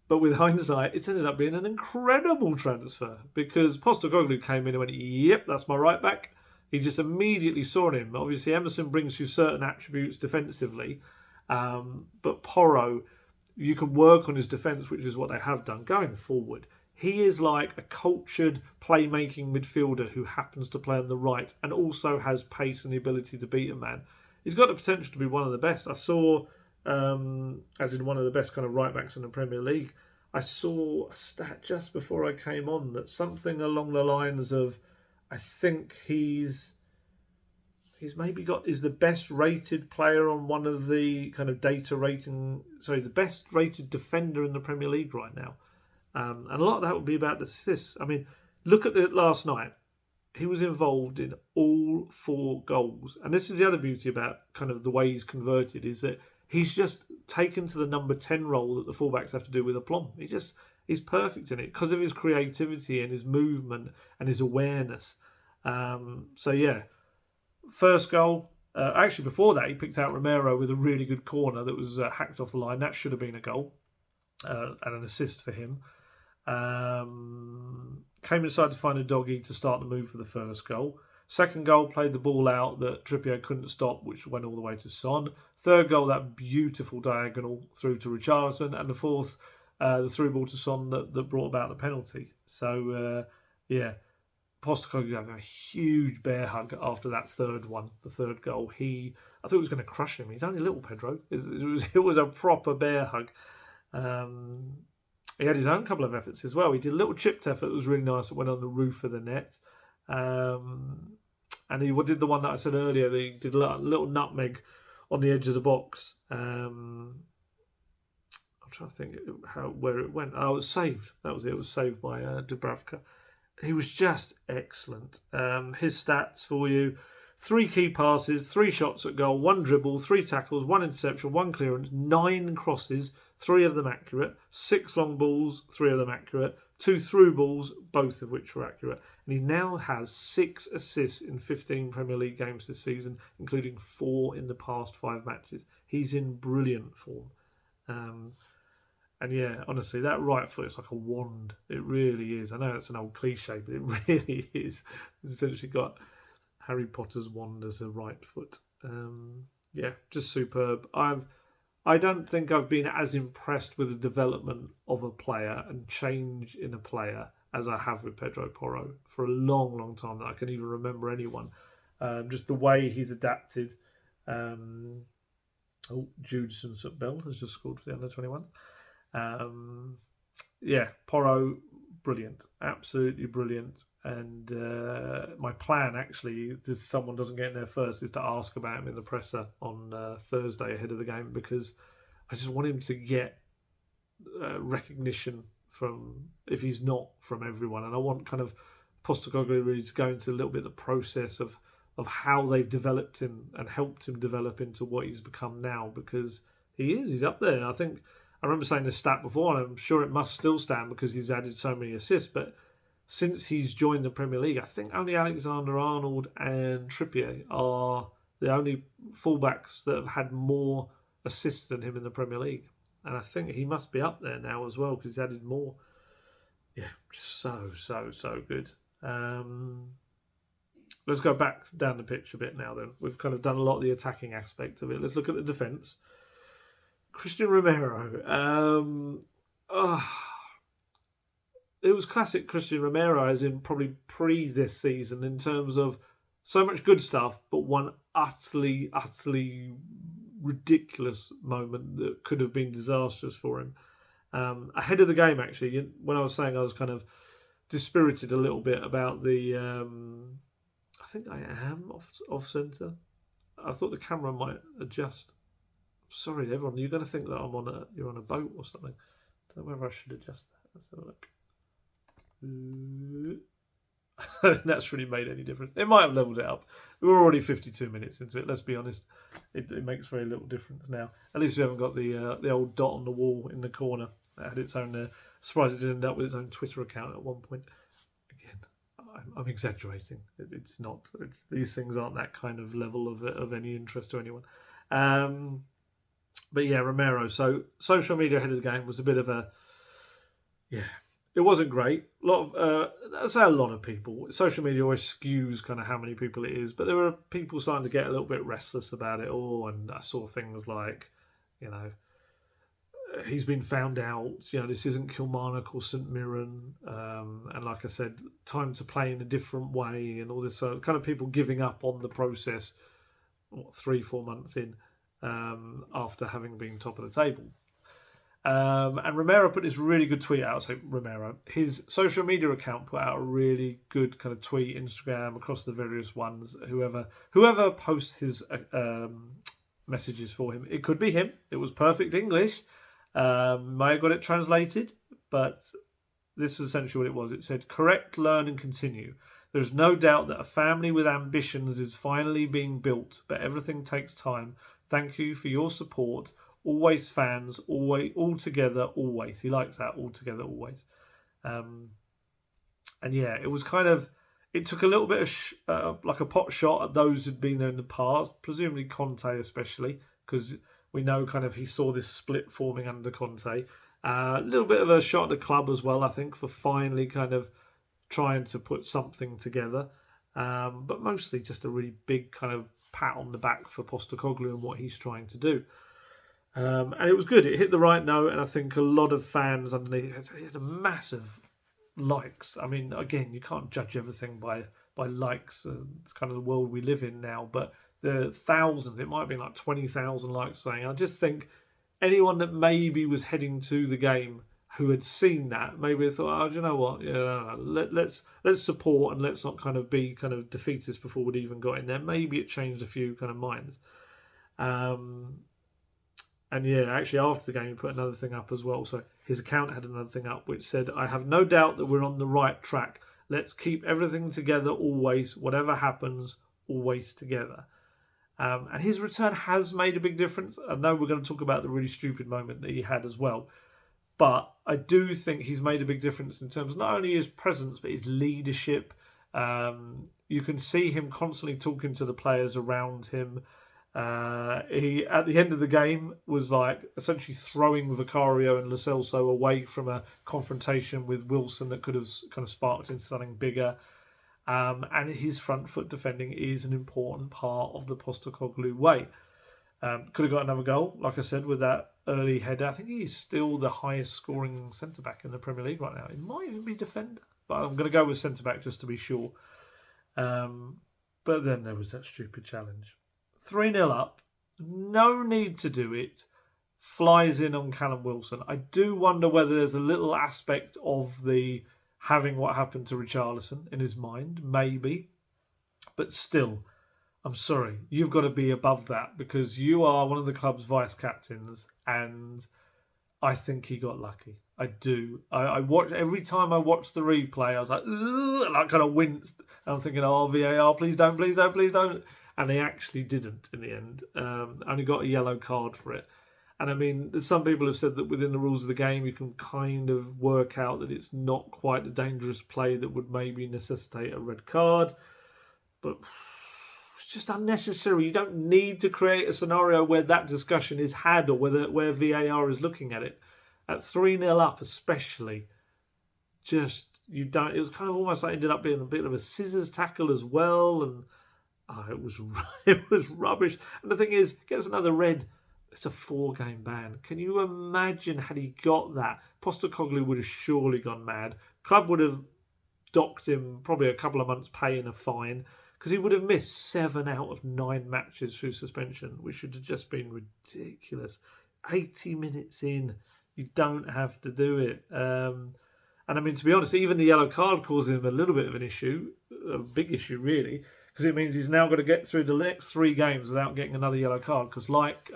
But with hindsight, it's ended up being an incredible transfer, because Postecoglou came in and went, yep, that's my right back. He just immediately saw in him. Obviously, Emerson brings you certain attributes defensively, but Porro, you can work on his defence, which is what they have done going forward. He is like a cultured playmaking midfielder who happens to play on the right and also has pace and the ability to beat a man. He's got the potential to be one of the best. I saw, as in one of the best kind of right backs in the Premier League, I saw a stat just before I came on that something along the lines of, I think he's the best rated player on one of the kind of data rating, the best rated defender in the Premier League right now. And a lot of that would be about assists. I mean, look at it last night. He was involved in all 4 goals. And this is the other beauty about kind of the way he's converted, is that he's just taken to the number 10 role that the fullbacks have to do with aplomb. He's perfect in it because of his creativity and his movement and his awareness. First goal. Actually, before that, he picked out Romero with a really good corner that was hacked off the line. That should have been a goal and an assist for him. Came inside to find a doggy to start the move for the first goal. Second goal, played the ball out that Trippier couldn't stop, which went all the way to Son. Third goal, that beautiful diagonal through to Richarlison. And the fourth, the through ball to Son that brought about the penalty. So, Postecoglou having a huge bear hug after that third one, the third goal. I thought he was going to crush him. He's only little, Pedro. It was a proper bear hug. He had his own couple of efforts as well. He did a little chipped effort that was really nice. It went on the roof of the net. And he did the one that I said earlier. He did a little nutmeg on the edge of the box. I'm trying to think where it went. Oh, it was saved. That was it. It was saved by Dubravka. He was just excellent. His stats for you: 3 key passes, 3 shots at goal, 1 dribble, 3 tackles, 1 interception, 1 clearance, 9 crosses, 3 of them accurate, 6 long balls, 3 of them accurate, 2 through balls, both of which were accurate. And he now has 6 assists in 15 Premier League games this season, including 4 in the past 5 matches. He's in brilliant form. And yeah, honestly, that right foot is like a wand. It really is. I know it's an old cliche, but it really is. It's essentially got Harry Potter's wand as a right foot. Just superb. I don't think I've been as impressed with the development of a player and change in a player as I have with Pedro Porro for a long, long time that I can even remember anyone. Just the way he's adapted. Judson Sutbell has just scored for the under-21. Porro, brilliant, absolutely brilliant. And my plan, actually, if someone doesn't get in there first, is to ask about him in the presser on Thursday ahead of the game, because I just want him to get recognition from, if he's not from everyone. And I want kind of Postecoglou really to go into a little bit of the process of how they've developed him and helped him develop into what he's become now, because he's up there. I think I remember saying this stat before, and I'm sure it must still stand because he's added so many assists, but since he's joined the Premier League, I think only Alexander-Arnold and Trippier are the only fullbacks that have had more assists than him in the Premier League. And I think he must be up there now as well, because he's added more. Yeah, just so good. Let's go back down the pitch a bit now then. We've kind of done a lot of the attacking aspect of it. Let's look at the defence. Christian Romero. It was classic Christian Romero, as in probably pre this season, in terms of so much good stuff, but one utterly ridiculous moment that could have been disastrous for him. Ahead of the game, actually, when I was saying I was kind of dispirited a little bit about the... I think I am off centre. I thought the camera might adjust. Sorry, everyone. You're going to think that you're on a boat or something. I don't know whether I should adjust that. Let's have a look. I don't think that's really made any difference. It might have leveled it up. We're already 52 minutes into it. Let's be honest. It makes very little difference now. At least we haven't got the old dot on the wall in the corner. That had its own... surprised it didn't end up with its own Twitter account at one point. Again, I'm exaggerating. It's not. These things aren't that kind of level of any interest to anyone. But yeah, Romero. So social media ahead of the game was a bit of a... Yeah, it wasn't great. I'd say a lot of people. Social media always skews kind of how many people it is, but there were people starting to get a little bit restless about it all, and I saw things like, he's been found out, this isn't Kilmarnock or St Mirren, and like I said, time to play in a different way, and all this kind of people giving up on the process 3-4 months in, after having been top of the table. And Romero put this really good tweet out. So Romero, his social media account put out a really good kind of tweet, Instagram, across the various ones. Whoever posts his messages for him, it could be him. It was perfect English. May have got it translated, but this is essentially what it was. It said, "Correct, learn and continue. There is no doubt that a family with ambitions is finally being built, but everything takes time. Thank you for your support. Always fans, always, all together, always." He likes that, all together, always. And yeah, it was kind of... It took a little bit of like a pot shot at those who'd been there in the past, presumably Conte especially, because we know kind of he saw this split forming under Conte. A little bit of a shot at the club as well, I think, for finally kind of trying to put something together. but mostly just a really big kind of pat on the back for Postecoglou and what he's trying to do. And it was good. It hit the right note, and I think a lot of fans underneath it had a massive likes. I mean, again, you can't judge everything by likes. It's kind of the world we live in now. But the thousands, it might have been like 20,000 likes saying. I just think anyone that maybe was heading to the game who had seen that maybe thought, oh, do you know what? Yeah, no. Let's support and let's not kind of be kind of defeatist before we'd even got in there. Maybe it changed a few kind of minds. And yeah, actually after the game he put another thing up as well. So his account had another thing up which said, I have no doubt that we're on the right track. Let's keep everything together always. Whatever happens, always together. And his return has made a big difference. I know we're going to talk about the really stupid moment that he had as well. But I do think he's made a big difference in terms of not only his presence, but his leadership. You can see him constantly talking to the players around him. He, at the end of the game, was like essentially throwing Vicario and Lo Celso away from a confrontation with Wilson that could have kind of sparked into something bigger. And his front foot defending is an important part of the Postecoglou way. Could have got another goal, like I said, with that early header. I think he's still the highest scoring centre-back in the Premier League right now. It might even be defender, but I'm going to go with centre-back just to be sure. But then there was that stupid challenge. 3-0 up, no need to do it, flies in on Callum Wilson. I do wonder whether there's a little aspect of the having what happened to Richarlison in his mind, maybe. But still, I'm sorry, you've got to be above that because you are one of the club's vice-captains and I think he got lucky. I do. I watch every time I watch the replay, I was like, ugh, and I kind of winced. And I'm thinking, oh, VAR, please don't, please don't, please don't. And they actually didn't in the end. Only got a yellow card for it. And I mean, some people have said that within the rules of the game, you can kind of work out that it's not quite a dangerous play that would maybe necessitate a red card. But it's just unnecessary. You don't need to create a scenario where that discussion is had or where VAR is looking at it. At 3-0 up especially, just you don't. It was kind of almost like ended up being a bit of a scissors tackle as well, and it was rubbish. And the thing is, gets another red. It's a 4-game ban. Can you imagine had he got that? Postecoglou would have surely gone mad. Club would have docked him probably a couple of months' pay and a fine because he would have missed 7 out of 9 matches through suspension, which should have just been ridiculous. 80 minutes in, you don't have to do it. And I mean, to be honest, even the yellow card caused him a little bit of an issue, a big issue really, because it means he's now got to get through the next 3 games without getting another yellow card. Because like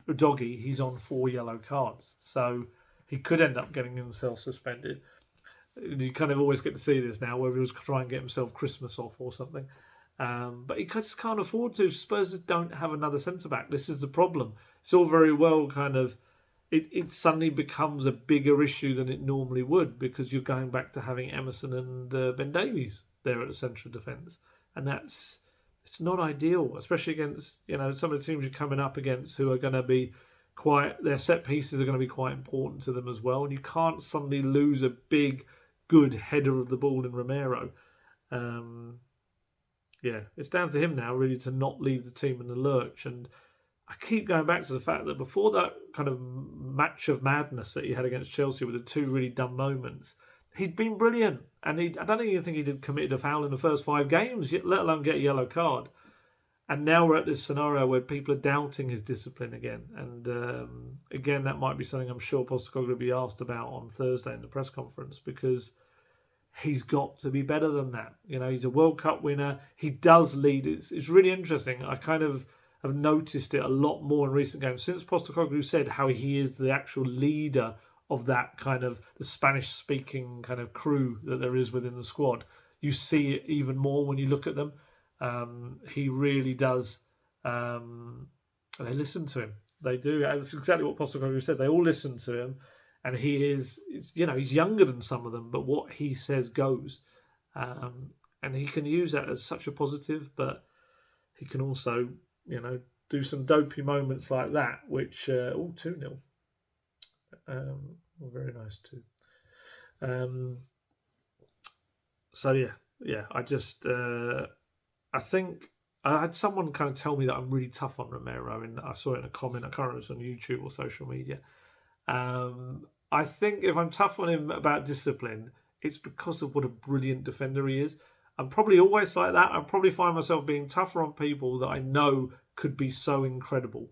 Udogie, he's on 4 yellow cards, so he could end up getting himself suspended. You kind of always get to see this now, whether he was trying to get himself Christmas off or something. But he just can't afford to. Spurs don't have another centre-back. This is the problem. It's all very well kind of... It suddenly becomes a bigger issue than it normally would because you're going back to having Emerson and Ben Davies there at the centre of defence. And it's not ideal, especially against some of the teams you're coming up against who are going to be their set pieces are going to be quite important to them as well. And you can't suddenly lose a big, good header of the ball in Romero. It's down to him now really to not leave the team in the lurch. And I keep going back to the fact that before that kind of match of madness that he had against Chelsea with the 2 really dumb moments, he'd been brilliant. And I don't even think he'd committed a foul in the first 5 games, let alone get a yellow card. And now we're at this scenario where people are doubting his discipline again. And again, that might be something I'm sure Postecoglou will be asked about on Thursday in the press conference because he's got to be better than that. He's a World Cup winner. He does lead. It's really interesting. I kind of have noticed it a lot more in recent games since Postecoglou said how he is the actual leader of that kind of the Spanish-speaking kind of crew that there is within the squad. You see it even more when you look at them. He really does. They listen to him. They do. That's exactly what Postecoglou said. They all listen to him, and he is. He's younger than some of them, but what he says goes. And he can use that as such a positive, but he can also, do some dopey moments like that, which 2-0. Very nice too. So yeah, yeah, I think I had someone kind of tell me that I'm really tough on Romero, and I saw it in a comment. I can't remember if it was on YouTube or social media. I think if I'm tough on him about discipline, it's because of what a brilliant defender he is. I'm probably always like that. I probably find myself being tougher on people that I know could be so incredible.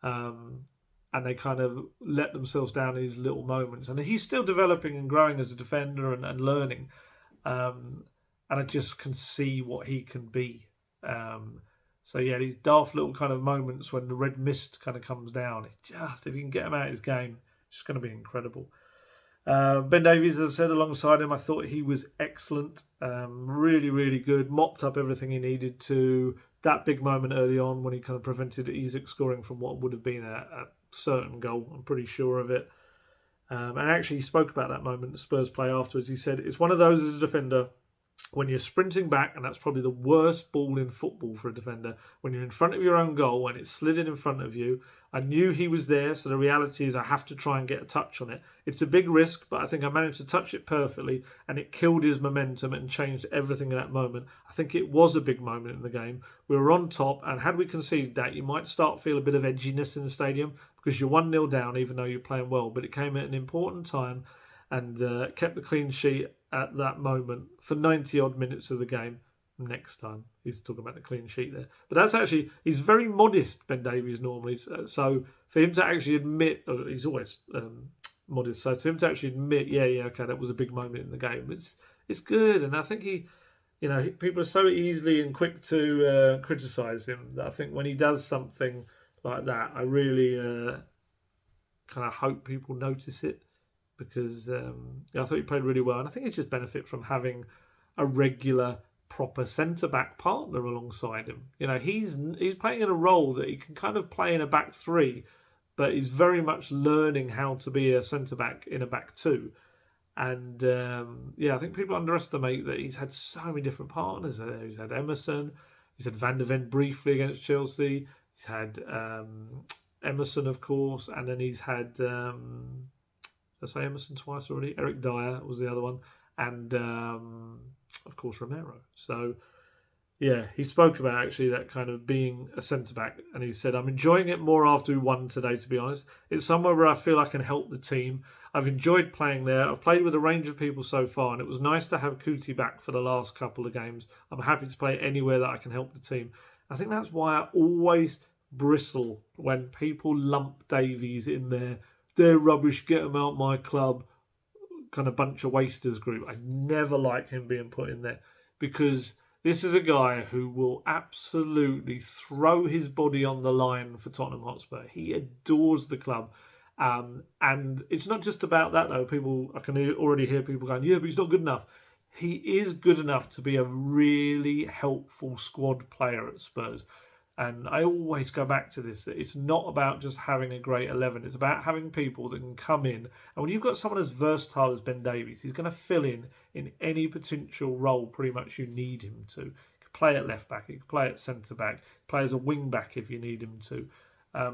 Um, and they kind of let themselves down in these little moments. And he's still developing and growing as a defender and learning. And I just can see what he can be. So yeah, these daft little kind of moments when the red mist kind of comes down, if you can get him out of his game, it's just going to be incredible. Ben Davies, as I said, alongside him, I thought he was excellent. Really, really good. Mopped up everything he needed to. That big moment early on when he kind of prevented Isak scoring from what would have been a certain goal. I'm pretty sure of it. And actually, he spoke about that moment at Spurs play afterwards. He said, it's one of those as a defender when you're sprinting back, and that's probably the worst ball in football for a defender, when you're in front of your own goal and it's slid in front of you. I knew he was there, so the reality is I have to try and get a touch on it. It's a big risk, but I think I managed to touch it perfectly, and it killed his momentum and changed everything in that moment. I think it was a big moment in the game. We were on top, and had we conceded that, you might start to feel a bit of edginess in the stadium because you're 1-0 down, even though you're playing well. But it came at an important time and kept the clean sheet at that moment for 90 odd minutes of the game. Next time he's talking about the clean sheet there, but that's actually, he's very modest, Ben Davies, normally. So for him to actually admit, he's always modest. So to him to actually admit, okay, that was a big moment in the game. It's good, and I think people are so easily and quick to criticise him that I think when he does something like that, I really kind of hope people notice it. Because I thought he played really well, and I think he just benefit from having a regular, proper centre back partner alongside him. He's playing in a role that he can kind of play in a back three, but he's very much learning how to be a centre back in a back two. And I think people underestimate that he's had so many different partners there. He's had Emerson, he's had Van der Ven briefly against Chelsea, he's had Emerson, of course, and then he's had. I say Emerson twice already. Eric Dyer was the other one, and of course Romero. So yeah, he spoke about actually that kind of being a centre back, and he said, "I'm enjoying it more after we won today. To be honest, it's somewhere where I feel I can help the team. I've enjoyed playing there. I've played with a range of people so far, and it was nice to have Kuti back for the last couple of games. I'm happy to play anywhere that I can help the team." I think that's why I always bristle when people lump Davies in there. They're rubbish, get them out my club, kind of bunch of wasters group. I never liked him being put in there because this is a guy who will absolutely throw his body on the line for Tottenham Hotspur. He adores the club. And it's not just about that, though. I can already hear people going, yeah, but he's not good enough. He is good enough to be a really helpful squad player at Spurs. And I always go back to this, that it's not about just having a great 11. It's about having people that can come in. And when you've got someone as versatile as Ben Davies, he's going to fill in any potential role pretty much you need him to. He can play at left back, he can play at centre back, play as a wing back if you need him to.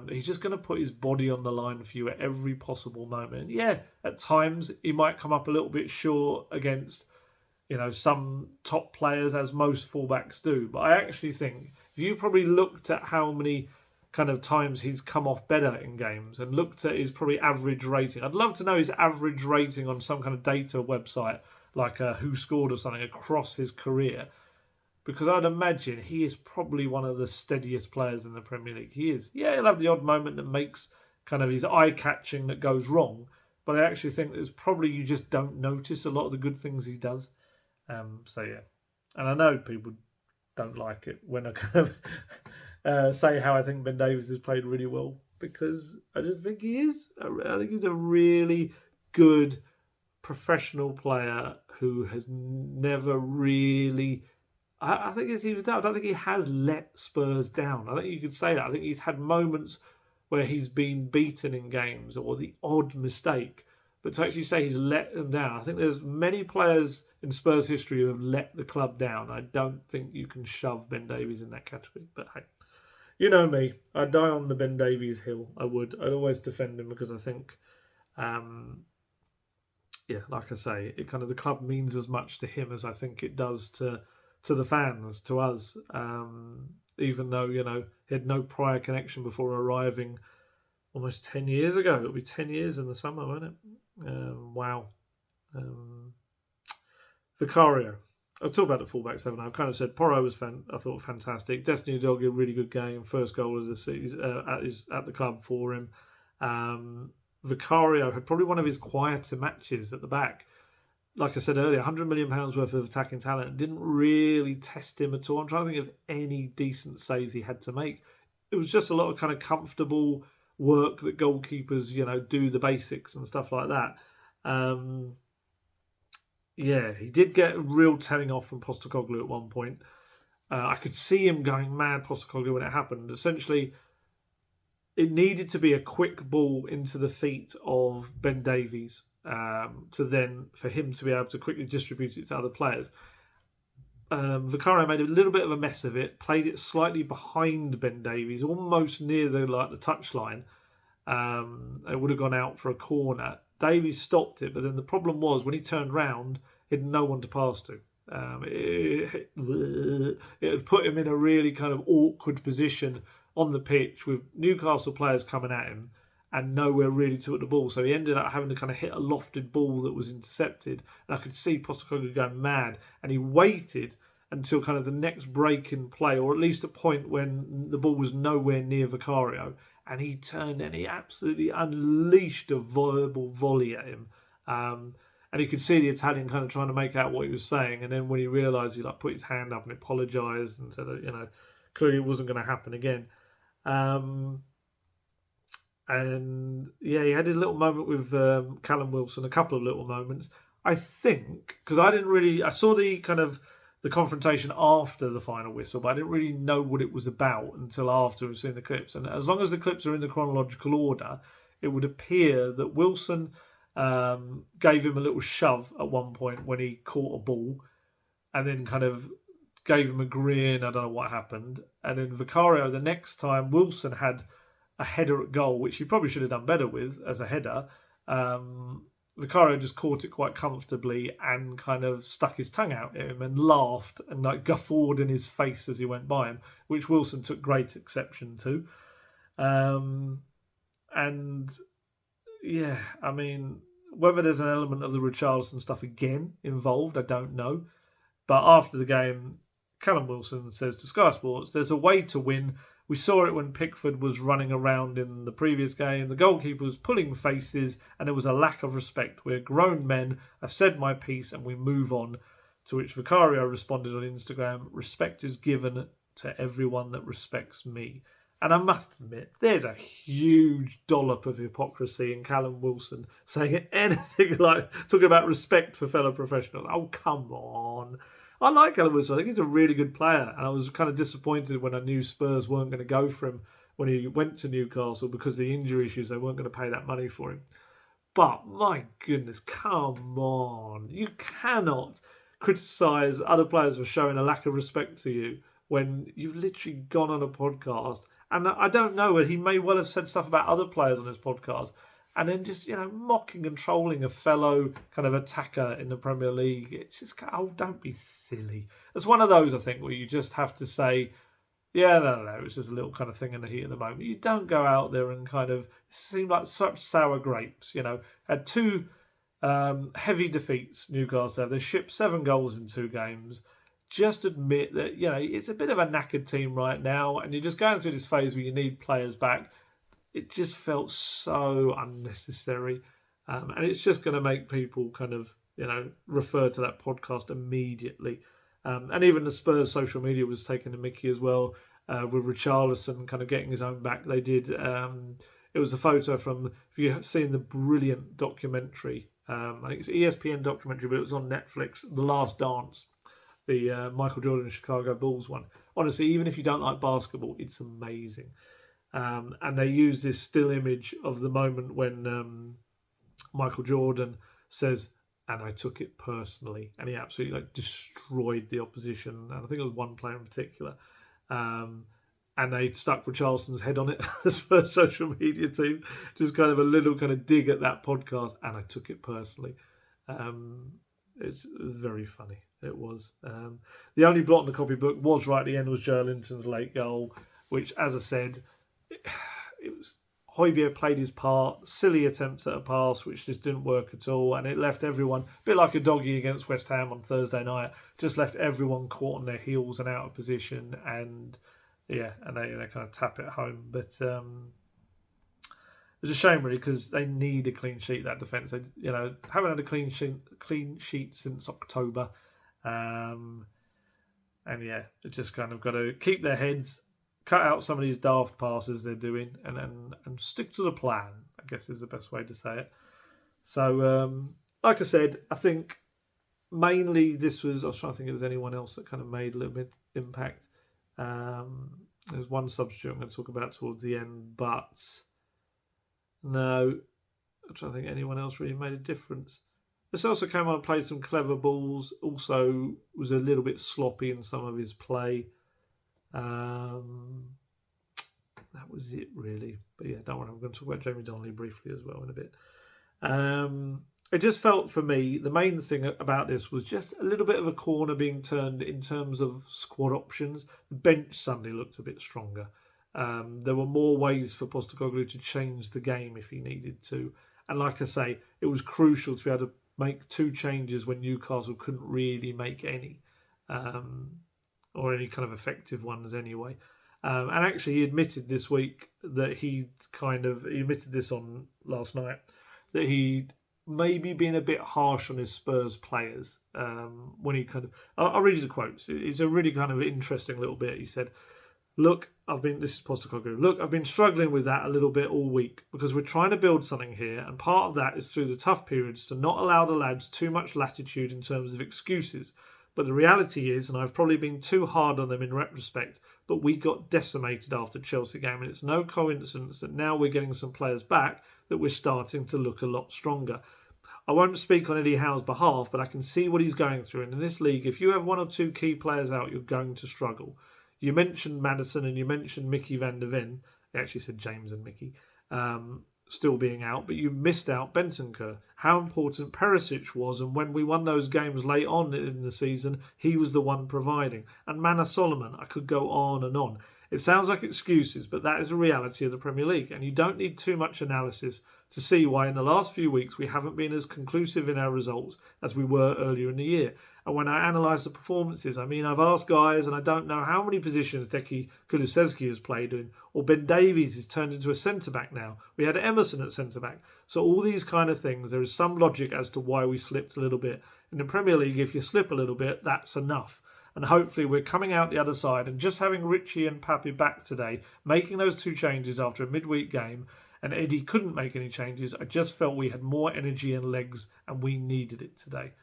He's just going to put his body on the line for you at every possible moment. And yeah, at times he might come up a little bit short against some top players, as most fullbacks do. But I actually think if you probably looked at how many kind of times he's come off better in games and looked at his probably average rating, I'd love to know his average rating on some kind of data website like Who Scored or something across his career, because I'd imagine he is probably one of the steadiest players in the Premier League. He is. Yeah, he'll have the odd moment that makes kind of his eye-catching that goes wrong, but I actually think there's probably you just don't notice a lot of the good things he does. So yeah, and I know people don't like it when I kind of say how I think Ben Davies has played really well, because I just think he is. I think he's a really good professional player who has never really. I think it's even down. I don't think he has let Spurs down. I think you could say that. I think he's had moments where he's been beaten in games or the odd mistake. But to actually say he's let them down, I think there's many players in Spurs history who have let the club down. I don't think you can shove Ben Davies in that category. But hey, you know me. I'd die on the Ben Davies hill. I would. I'd always defend him because I think, like I say, it kind of the club means as much to him as I think it does to the fans, to us. Even though he had no prior connection before arriving almost 10 years ago. It'll be 10 years in the summer, won't it? Wow. Vicario. I'll talk about the fullbacks, haven't I? I've kind of said Porro was I thought fantastic. Destiny Udogie, a really good game. First goal of the season at the club for him. Vicario had probably one of his quieter matches at the back. Like I said earlier, £100 million worth of attacking talent. Didn't really test him at all. I'm trying to think of any decent saves he had to make. It was just a lot of kind of comfortable work that goalkeepers, do the basics and stuff like that. He did get a real telling off from Postecoglou at one point. I could see him going mad, Postecoglou, when it happened. Essentially, it needed to be a quick ball into the feet of Ben Davies for him to be able to quickly distribute it to other players. Vicario made a little bit of a mess of it, played it slightly behind Ben Davies, almost near the touchline. It would have gone out for a corner. Davies stopped it, but then the problem was when he turned round, he had no one to pass to. It had put him in a really kind of awkward position on the pitch with Newcastle players coming at him and nowhere really to put the ball. So he ended up having to kind of hit a lofted ball that was intercepted. And I could see Postecoglou going mad. And he waited until kind of the next break in play, or at least a point when the ball was nowhere near Vicario. And he turned and he absolutely unleashed a verbal volley at him. And you could see the Italian kind of trying to make out what he was saying. And then when he realised, he put his hand up and apologised and said, clearly it wasn't going to happen again. He had a little moment with Callum Wilson, a couple of little moments. I think, because I saw the kind of the confrontation after the final whistle, but I didn't really know what it was about until after we've seen the clips. And as long as the clips are in the chronological order, it would appear that Wilson gave him a little shove at one point when he caught a ball and then kind of gave him a grin. I don't know what happened. And then Vicario, the next time, Wilson had a header at goal, which he probably should have done better with as a header. Vicario just caught it quite comfortably and kind of stuck his tongue out at him and laughed and guffawed in his face as he went by him, which Wilson took great exception to. Whether there's an element of the Richarlison stuff again involved, I don't know. But after the game, Callum Wilson says to Sky Sports, "There's a way to win. We saw it when Pickford was running around in the previous game. The goalkeeper was pulling faces and there was a lack of respect. We're grown men. I've said my piece and we move on." To which Vicario responded on Instagram, "Respect is given to everyone that respects me." And I must admit, there's a huge dollop of hypocrisy in Callum Wilson saying anything like talking about respect for fellow professionals. Oh, come on. I like Callum Wilson. I think he's a really good player. And I was kind of disappointed when I knew Spurs weren't going to go for him when he went to Newcastle because of the injury issues. They weren't going to pay that money for him. But my goodness, come on. You cannot criticise other players for showing a lack of respect to you when you've literally gone on a podcast. And I don't know, he may well have said stuff about other players on his podcast and then just, mocking and trolling a fellow kind of attacker in the Premier League. It's just, don't be silly. It's one of those, I think, where you just have to say, no, it's just a little kind of thing in the heat of the moment. You don't go out there and kind of seem like such sour grapes, Had two heavy defeats, Newcastle have. They shipped 7 goals in 2 games. Just admit that, it's a bit of a knackered team right now and you're just going through this phase where you need players back. It just felt so unnecessary. And it's just going to make people kind of, refer to that podcast immediately. And even the Spurs social media was taking a mickey as well, with Richarlison kind of getting his own back. They did. It was a photo from, if you've seen the brilliant documentary, I think it's an ESPN documentary, but it was on Netflix, The Last Dance. The Michael Jordan Chicago Bulls one. Honestly, even if you don't like basketball, it's amazing. And they use this still image of the moment when Michael Jordan says, "And I took it personally," and he absolutely destroyed the opposition. And I think it was one player in particular. And they stuck Richarlison's head on it as first social media team. Just kind of a little kind of dig at that podcast. And I took it personally. It's very funny. It was. The only blot in the copybook was right at the end was Joelinton's late goal, which, as I said, it was Højbjerg played his part, silly attempts at a pass which just didn't work at all, and it left everyone, a bit like a doggy against West Ham on Thursday night, just left everyone caught on their heels and out of position, and they kind of tap it home. But it's a shame really because they need a clean sheet, that defence. They haven't had a clean sheet since October, and it just kind of got to keep their heads, cut out some of these daft passes they're doing, and stick to the plan, I guess is the best way to say it. So, like I said, I think mainly this was, I was trying to think if there's anyone else that kind of made a little bit impact. There's one substitute I'm going to talk about towards the end, but no, I'm trying to think anyone else really made a difference. This also came on and played some clever balls, also was a little bit sloppy in some of his play. That was it really, but yeah, don't worry, I'm going to talk about Jamie Donnelly briefly as well in a bit. It just felt for me the main thing about this was just a little bit of a corner being turned in terms of squad options. The bench suddenly looked a bit stronger. There were more ways for Postecoglou to change the game if he needed to, and like I say, it was crucial to be able to make two changes when Newcastle couldn't really make any. Or any kind of effective ones anyway. And actually he admitted this week that he admitted this on last night, that he'd maybe been a bit harsh on his Spurs players when he I'll read you the quotes. It's a really kind of interesting little bit. He said, this is Postecoglou, I've been struggling with that a little bit all week because we're trying to build something here, and part of that is through the tough periods to not allow the lads too much latitude in terms of excuses. But the reality is, and I've probably been too hard on them in retrospect, but we got decimated after the Chelsea game, and it's no coincidence that now we're getting some players back that we're starting to look a lot stronger. I won't speak on Eddie Howe's behalf, but I can see what he's going through. And in this league, if you have one or two key players out, you're going to struggle. You mentioned Maddison and you mentioned Mickey van der Ven. He actually said James and Mickey. Still being out, but you missed out Bentancur. How important Perisic was, and when we won those games late on in the season, he was the one providing. And Manor Solomon, I could go on and on. It sounds like excuses, but that is the reality of the Premier League, and you don't need too much analysis to see why in the last few weeks we haven't been as conclusive in our results as we were earlier in the year. And when I analyse the performances, I've asked guys, and I don't know how many positions Deki Kulusevski has played in, or Ben Davies is turned into a centre-back now. We had Emerson at centre-back. So all these kind of things, there is some logic as to why we slipped a little bit. In the Premier League, if you slip a little bit, that's enough. And hopefully we're coming out the other side, and just having Richie and Papi back today, making those two changes after a midweek game, and Eddie couldn't make any changes, I just felt we had more energy and legs, and we needed it today.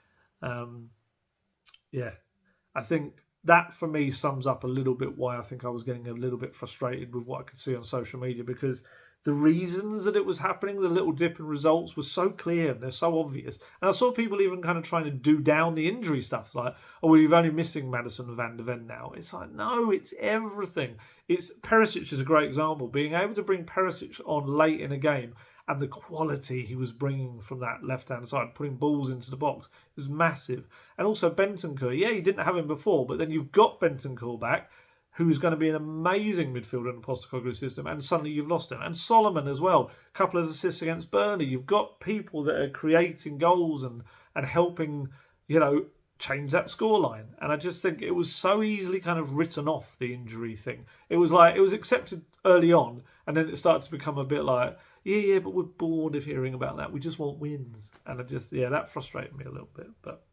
I think that for me sums up a little bit why I think I was getting a little bit frustrated with what I could see on social media, because the reasons that it was happening, the little dip in results, was so clear and they're so obvious. And I saw people even kind of trying to do down the injury stuff, like, oh, we're only missing Maddison and Van der Ven now. It's like, no, it's everything. Perisic is a great example. Being able to bring Perisic on late in a game and the quality he was bringing from that left-hand side, putting balls into the box, is massive. And also Bentancur, he didn't have him before, but then you've got Bentancur back, who's going to be an amazing midfielder in the Postecoglou system, and suddenly you've lost him. And Solomon as well, a couple of assists against Burnley. You've got people that are creating goals and helping, change that scoreline. And I just think it was so easily kind of written off, the injury thing. It was like, it was accepted early on, and then it started to become a bit like, but we're bored of hearing about that. We just want wins. And that frustrated me a little bit. But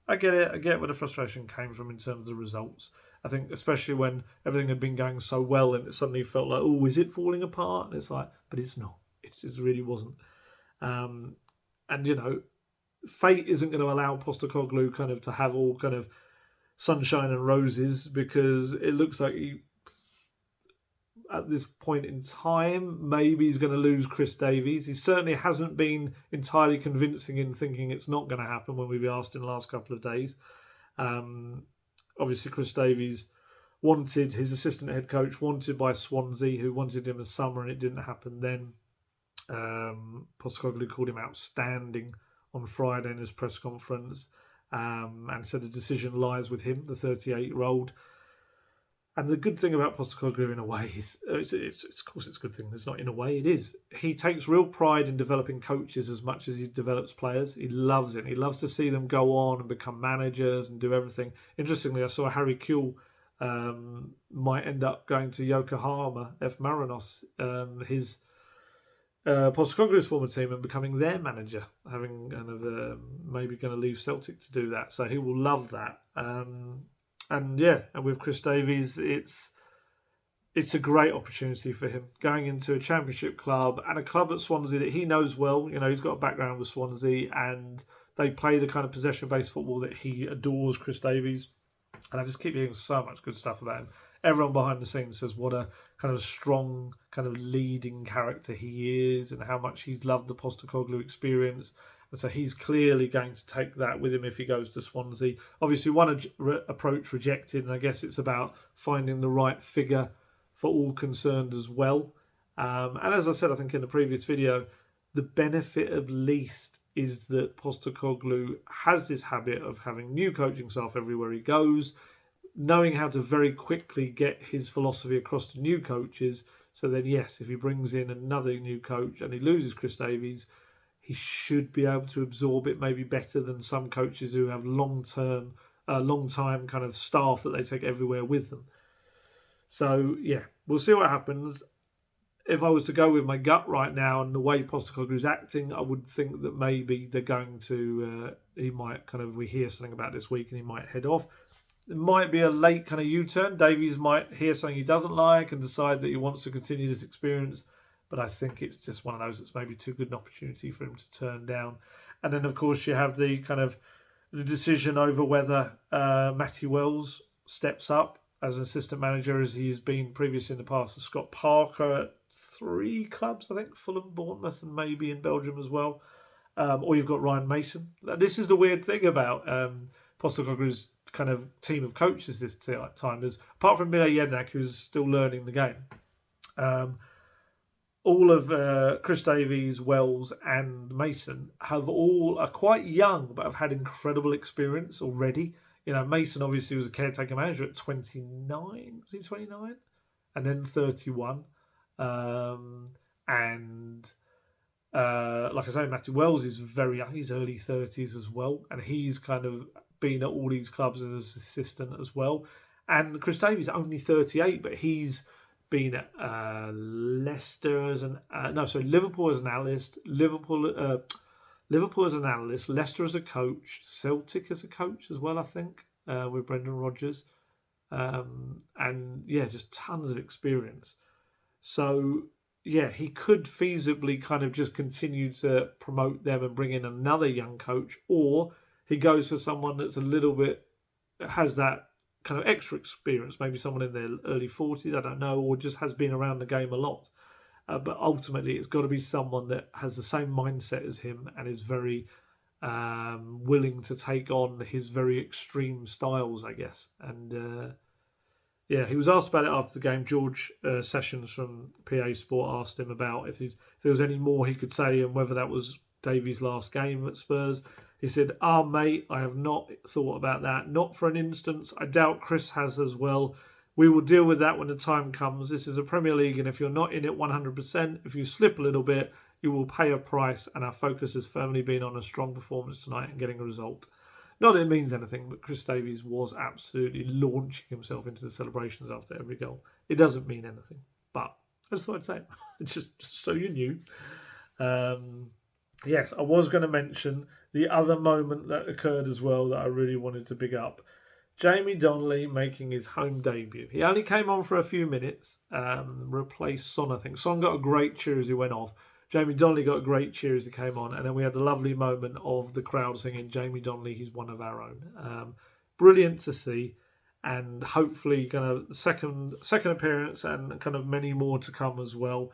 I get it. I get where the frustration came from in terms of the results. I think especially when everything had been going so well and it suddenly felt like, oh, is it falling apart? And it's like, but it's not. It just really wasn't. Fate isn't going to allow Postecoglou kind of to have all kind of sunshine and roses, because it looks like he, at this point in time, maybe he's going to lose Chris Davies. He certainly hasn't been entirely convincing in thinking it's not going to happen when we've asked in the last couple of days. Obviously, Chris Davies wanted, his assistant head coach wanted by Swansea, who wanted him this summer, and it didn't happen then. Postecoglou called him outstanding on Friday in his press conference, and said the decision lies with him, the 38-year-old. And the good thing about Postecoglou, in a way, is of course it's a good thing. It's not in a way, it is. He takes real pride in developing coaches as much as he develops players. He loves it. He loves to see them go on and become managers and do everything. Interestingly, I saw Harry Kewell might end up going to Yokohama F. Marinos, his Postecoglou's former team, and becoming their manager, having kind of maybe going to leave Celtic to do that. So he will love that. And with Chris Davies, it's a great opportunity for him going into a Championship club and a club at Swansea that he knows well. You know, he's got a background with Swansea, and they play the kind of possession-based football that he adores, Chris Davies. And I just keep hearing so much good stuff about him. Everyone behind the scenes says what a kind of strong, kind of leading character he is, and how much he's loved the Postecoglou experience. And so he's clearly going to take that with him if he goes to Swansea. Obviously, one approach rejected, and I guess it's about finding the right figure for all concerned as well. And as I said, I think in the previous video, the benefit at least is that Postecoglou has this habit of having new coaching staff everywhere he goes, knowing how to very quickly get his philosophy across to new coaches. So then, yes, if he brings in another new coach and he loses Chris Davies, he should be able to absorb it maybe better than some coaches who have long time kind of staff that they take everywhere with them. So, yeah, we'll see what happens. If I was to go with my gut right now and the way Postecoglou's acting, I would think that maybe they're going to, he might we hear something about this week and he might head off. It might be a late kind of U-turn. Davies might hear something he doesn't like and decide that he wants to continue this experience. But I think it's just one of those that's maybe too good an opportunity for him to turn down. And then, of course, you have the kind of the decision over whether Matty Wells steps up as an assistant manager, as he's been previously in the past for Scott Parker at 3 clubs, I think, Fulham, Bournemouth, and maybe in Belgium as well. Or you've got Ryan Mason. This is the weird thing about Postecoglou's kind of team of coaches this time, is apart from Mile Jednak, who's still learning the game, all of Chris Davies, Wells and Mason are quite young, but have had incredible experience already. You know, Mason obviously was a caretaker manager at 29. Was he 29? And then 31. Like I say, Matthew Wells is very young. He's early 30s as well. And he's kind of been at all these clubs as an assistant as well. And Chris Davies only 38, but he's been at Leicester as Liverpool as an analyst, Liverpool as an analyst, Leicester as a coach, Celtic as a coach as well, I think, with Brendan Rodgers. Just tons of experience. So, yeah, he could feasibly kind of just continue to promote them and bring in another young coach, or he goes for someone that's a little bit, has that kind of extra experience, maybe someone in their early 40s, I don't know, or just has been around the game a lot. But ultimately, it's got to be someone that has the same mindset as him and is very willing to take on his very extreme styles, I guess. And he was asked about it after the game. George Sessions from PA Sport asked him about if there was any more he could say and whether that was Davies' last game at Spurs. He said, mate, I have not thought about that. Not for an instance. I doubt Chris has as well. We will deal with that when the time comes. This is a Premier League, and if you're not in it 100%, if you slip a little bit, you will pay a price, and our focus has firmly been on a strong performance tonight and getting a result. Not that it means anything, but Chris Davies was absolutely launching himself into the celebrations after every goal. It doesn't mean anything, but I just thought I'd say it, just so you knew. Yes, I was going to mention the other moment that occurred as well that I really wanted to big up. Jamie Donnelly making his home debut. He only came on for a few minutes, replaced Son, I think. Son got a great cheer as he went off. Jamie Donnelly got a great cheer as he came on. And then we had the lovely moment of the crowd singing, Jamie Donnelly, he's one of our own. Brilliant to see. And hopefully kind of second appearance and kind of many more to come as well.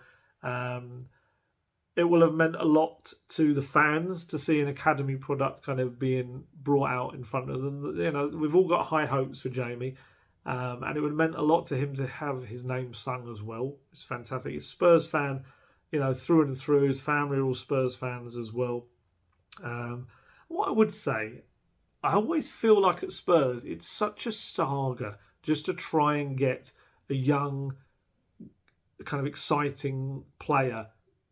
It will have meant a lot to the fans to see an academy product kind of being brought out in front of them. You know, we've all got high hopes for Jamie, and it would have meant a lot to him to have his name sung as well. It's fantastic. He's a Spurs fan, you know, through and through. His family are all Spurs fans as well. What I would say, I always feel like at Spurs, it's such a saga just to try and get a young, kind of exciting player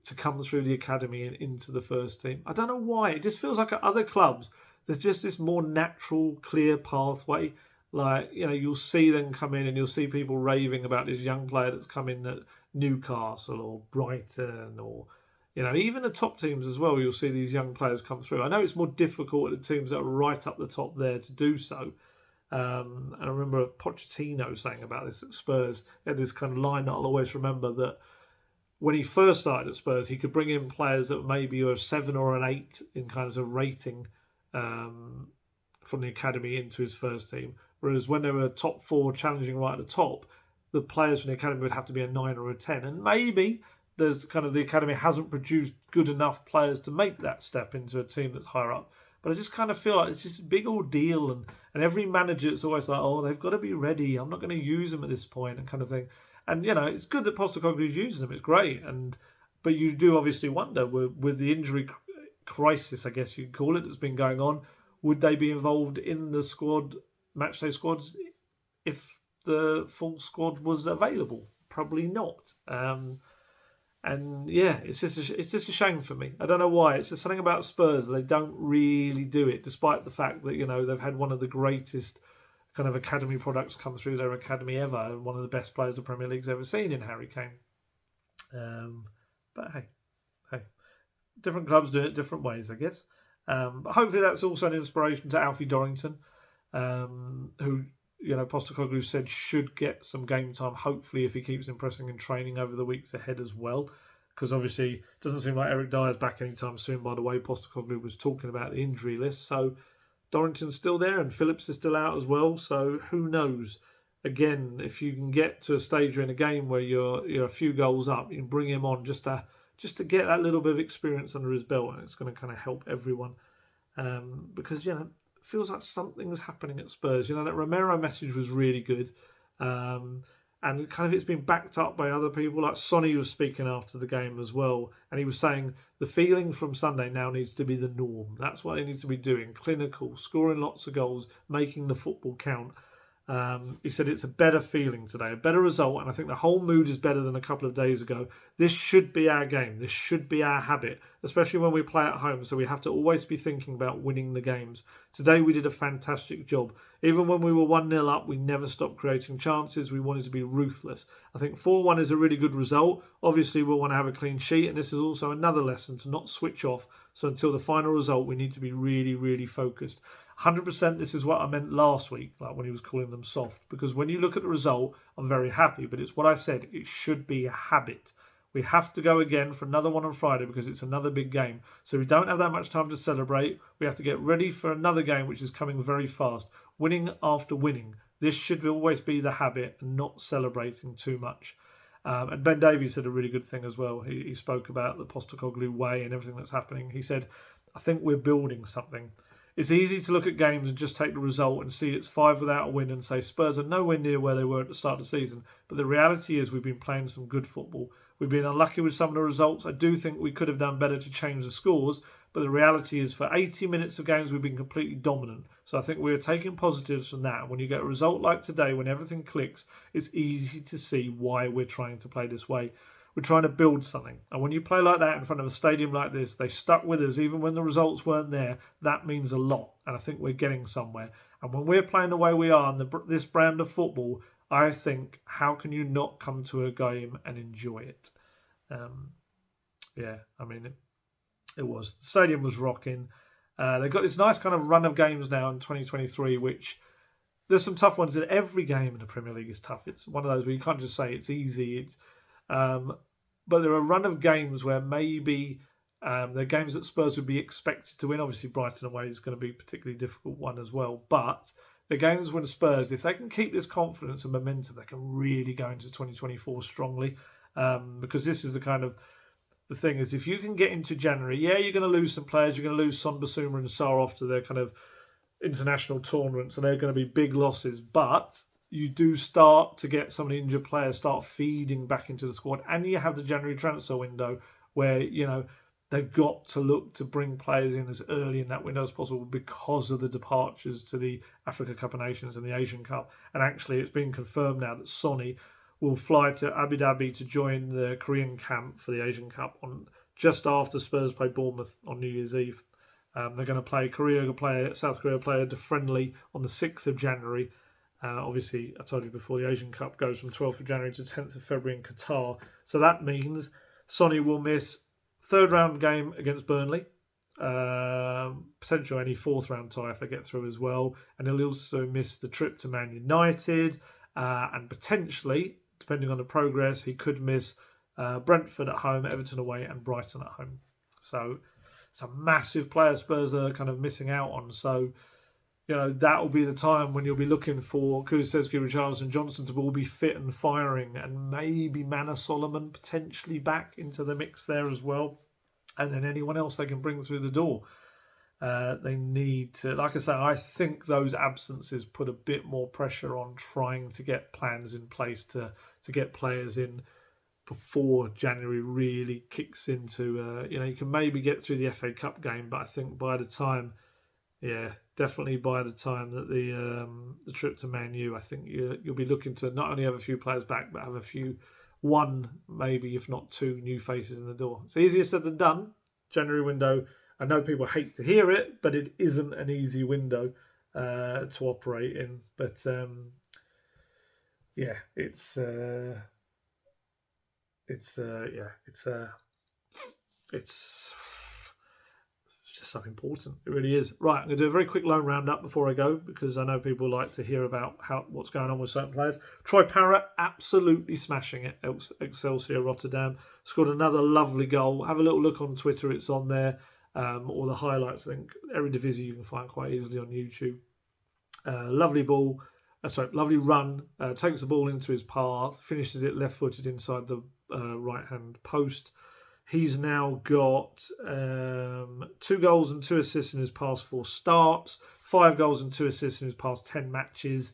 to come through the academy and into the first team. I don't know why. It just feels like at other clubs, there's just this more natural, clear pathway. Like, you'll see them come in and you'll see people raving about this young player that's come in at Newcastle or Brighton or, even the top teams as well. You'll see these young players come through. I know it's more difficult at the teams that are right up the top there to do so. And I remember Pochettino saying about this at Spurs. He had this kind of line that I'll always remember, that when he first started at Spurs, he could bring in players that maybe were a 7 or an 8 in kind of rating from the academy into his first team. Whereas when they were top 4 challenging right at the top, the players from the academy would have to be a 9 or a 10. And maybe there's kind of the academy hasn't produced good enough players to make that step into a team that's higher up. But I just kind of feel like it's just a big ordeal, and every manager it's always like, oh, they've got to be ready. I'm not going to use them at this point, and kind of thing. And it's good that Postecoglou is using them. It's great, but you do obviously wonder with the injury crisis, I guess you could call it, that's been going on. Would they be involved in the matchday squads, if the full squad was available? Probably not. And yeah, it's just a shame for me. I don't know why. It's just something about Spurs. They don't really do it, despite the fact that they've had one of the greatest kind of academy products come through their academy ever, and one of the best players the Premier League's ever seen in Harry Kane. But hey, different clubs do it different ways, I guess. But hopefully that's also an inspiration to Alfie Dorrington, who Postecoglou said should get some game time, hopefully, if he keeps impressing in training over the weeks ahead as well. Because obviously it doesn't seem like Eric Dyer's back anytime soon, by the way Postecoglou was talking about the injury list. So Dorrington's still there and Phillips is still out as well. So who knows? Again, if you can get to a stage in a game where you're a few goals up, you can bring him on just to get that little bit of experience under his belt, and it's going to kind of help everyone. Because it feels like something's happening at Spurs. That Romero message was really good, and kind of it's been backed up by other people. Like Sonny was speaking after the game as well, and he was saying the feeling from Sunday now needs to be the norm. That's what they need to be doing: clinical, scoring lots of goals, making the football count. He said it's a better feeling today, a better result, and I think the whole mood is better than a couple of days ago. This should be our game. This should be our habit, especially when we play at home, so we have to always be thinking about winning the games. Today we did a fantastic job. Even when we were 1-0 up, we never stopped creating chances. We wanted to be ruthless. I think 4-1 is a really good result. Obviously, we'll want to have a clean sheet, and this is also another lesson to not switch off. So until the final result, we need to be really, really focused. 100%, this is what I meant last week, like when he was calling them soft. Because when you look at the result, I'm very happy. But it's what I said, it should be a habit. We have to go again for another one on Friday because it's another big game. So we don't have that much time to celebrate. We have to get ready for another game which is coming very fast. Winning after winning. This should always be the habit and not celebrating too much. And Ben Davies said a really good thing as well. He spoke about the Postecoglou way and everything that's happening. He said, I think we're building something. It's easy to look at games and just take the result and see it's 5 without a win and say Spurs are nowhere near where they were at the start of the season. But the reality is we've been playing some good football. We've been unlucky with some of the results. I do think we could have done better to change the scores. But the reality is for 80 minutes of games, we've been completely dominant. So I think we're taking positives from that. And when you get a result like today, when everything clicks, it's easy to see why we're trying to play this way. We're trying to build something. And when you play like that in front of a stadium like this, they stuck with us even when the results weren't there. That means a lot. And I think we're getting somewhere. And when we're playing the way we are in this brand of football, I think, how can you not come to a game and enjoy it? It was. The stadium was rocking. They've got this nice kind of run of games now in 2023, which there's some tough ones. Every game in the Premier League is tough. It's one of those where you can't just say it's easy. But there are a run of games where maybe they're games that Spurs would be expected to win. Obviously, Brighton away is going to be a particularly difficult one as well. But the games when Spurs, if they can keep this confidence and momentum, they can really go into 2024 strongly. Because this is the kind of the thing is, if you can get into January, yeah, you're going to lose some players. You're going to lose Son, Basuma and Sarr off to their kind of international tournaments, and they're going to be big losses. But you do start to get some of the injured players start feeding back into the squad, and you have the January transfer window where they've got to look to bring players in as early in that window as possible because of the departures to the Africa Cup of Nations and the Asian Cup. And actually, it's been confirmed now that Sonny will fly to Abu Dhabi to join the Korean camp for the Asian Cup on just after Spurs play Bournemouth on New Year's Eve. They're going to play South Korea play a friendly on the 6th of January. Obviously, I told you before, the Asian Cup goes from 12th of January to 10th of February in Qatar. So that means Sonny will miss third round game against Burnley. Potential any fourth round tie if they get through as well. And he'll also miss the trip to Man United. And potentially, depending on the progress, he could miss Brentford at home, Everton away, and Brighton at home. So it's a massive player Spurs are kind of missing out on. So, that will be the time when you'll be looking for Kulusevski, Richarlison, Johnson to all be fit and firing, and maybe Manor Solomon potentially back into the mix there as well. And then anyone else they can bring through the door. They need to, like I say, I think those absences put a bit more pressure on trying to get plans in place to get players in before January really kicks into. You can maybe get through the FA Cup game, but I think by the time, definitely by the time that the trip to Man U, I think you'll be looking to not only have a few players back, but have one, maybe if not two new faces in the door. It's easier said than done. January window. I know people hate to hear it, but it isn't an easy window to operate in. But it's just so important. It really is. Right, I'm going to do a very quick loan roundup before I go, because I know people like to hear about what's going on with certain players. Troy Parrott, absolutely smashing it. Excelsior Rotterdam. Scored another lovely goal. Have a little look on Twitter. It's on there. Or the highlights. I think Eredivisie you can find quite easily on YouTube. Lovely run. Takes the ball into his path. Finishes it left-footed inside the right-hand post. He's now got 2 goals and 2 assists in his past 4 starts, 5 goals and 2 assists in his past 10 matches.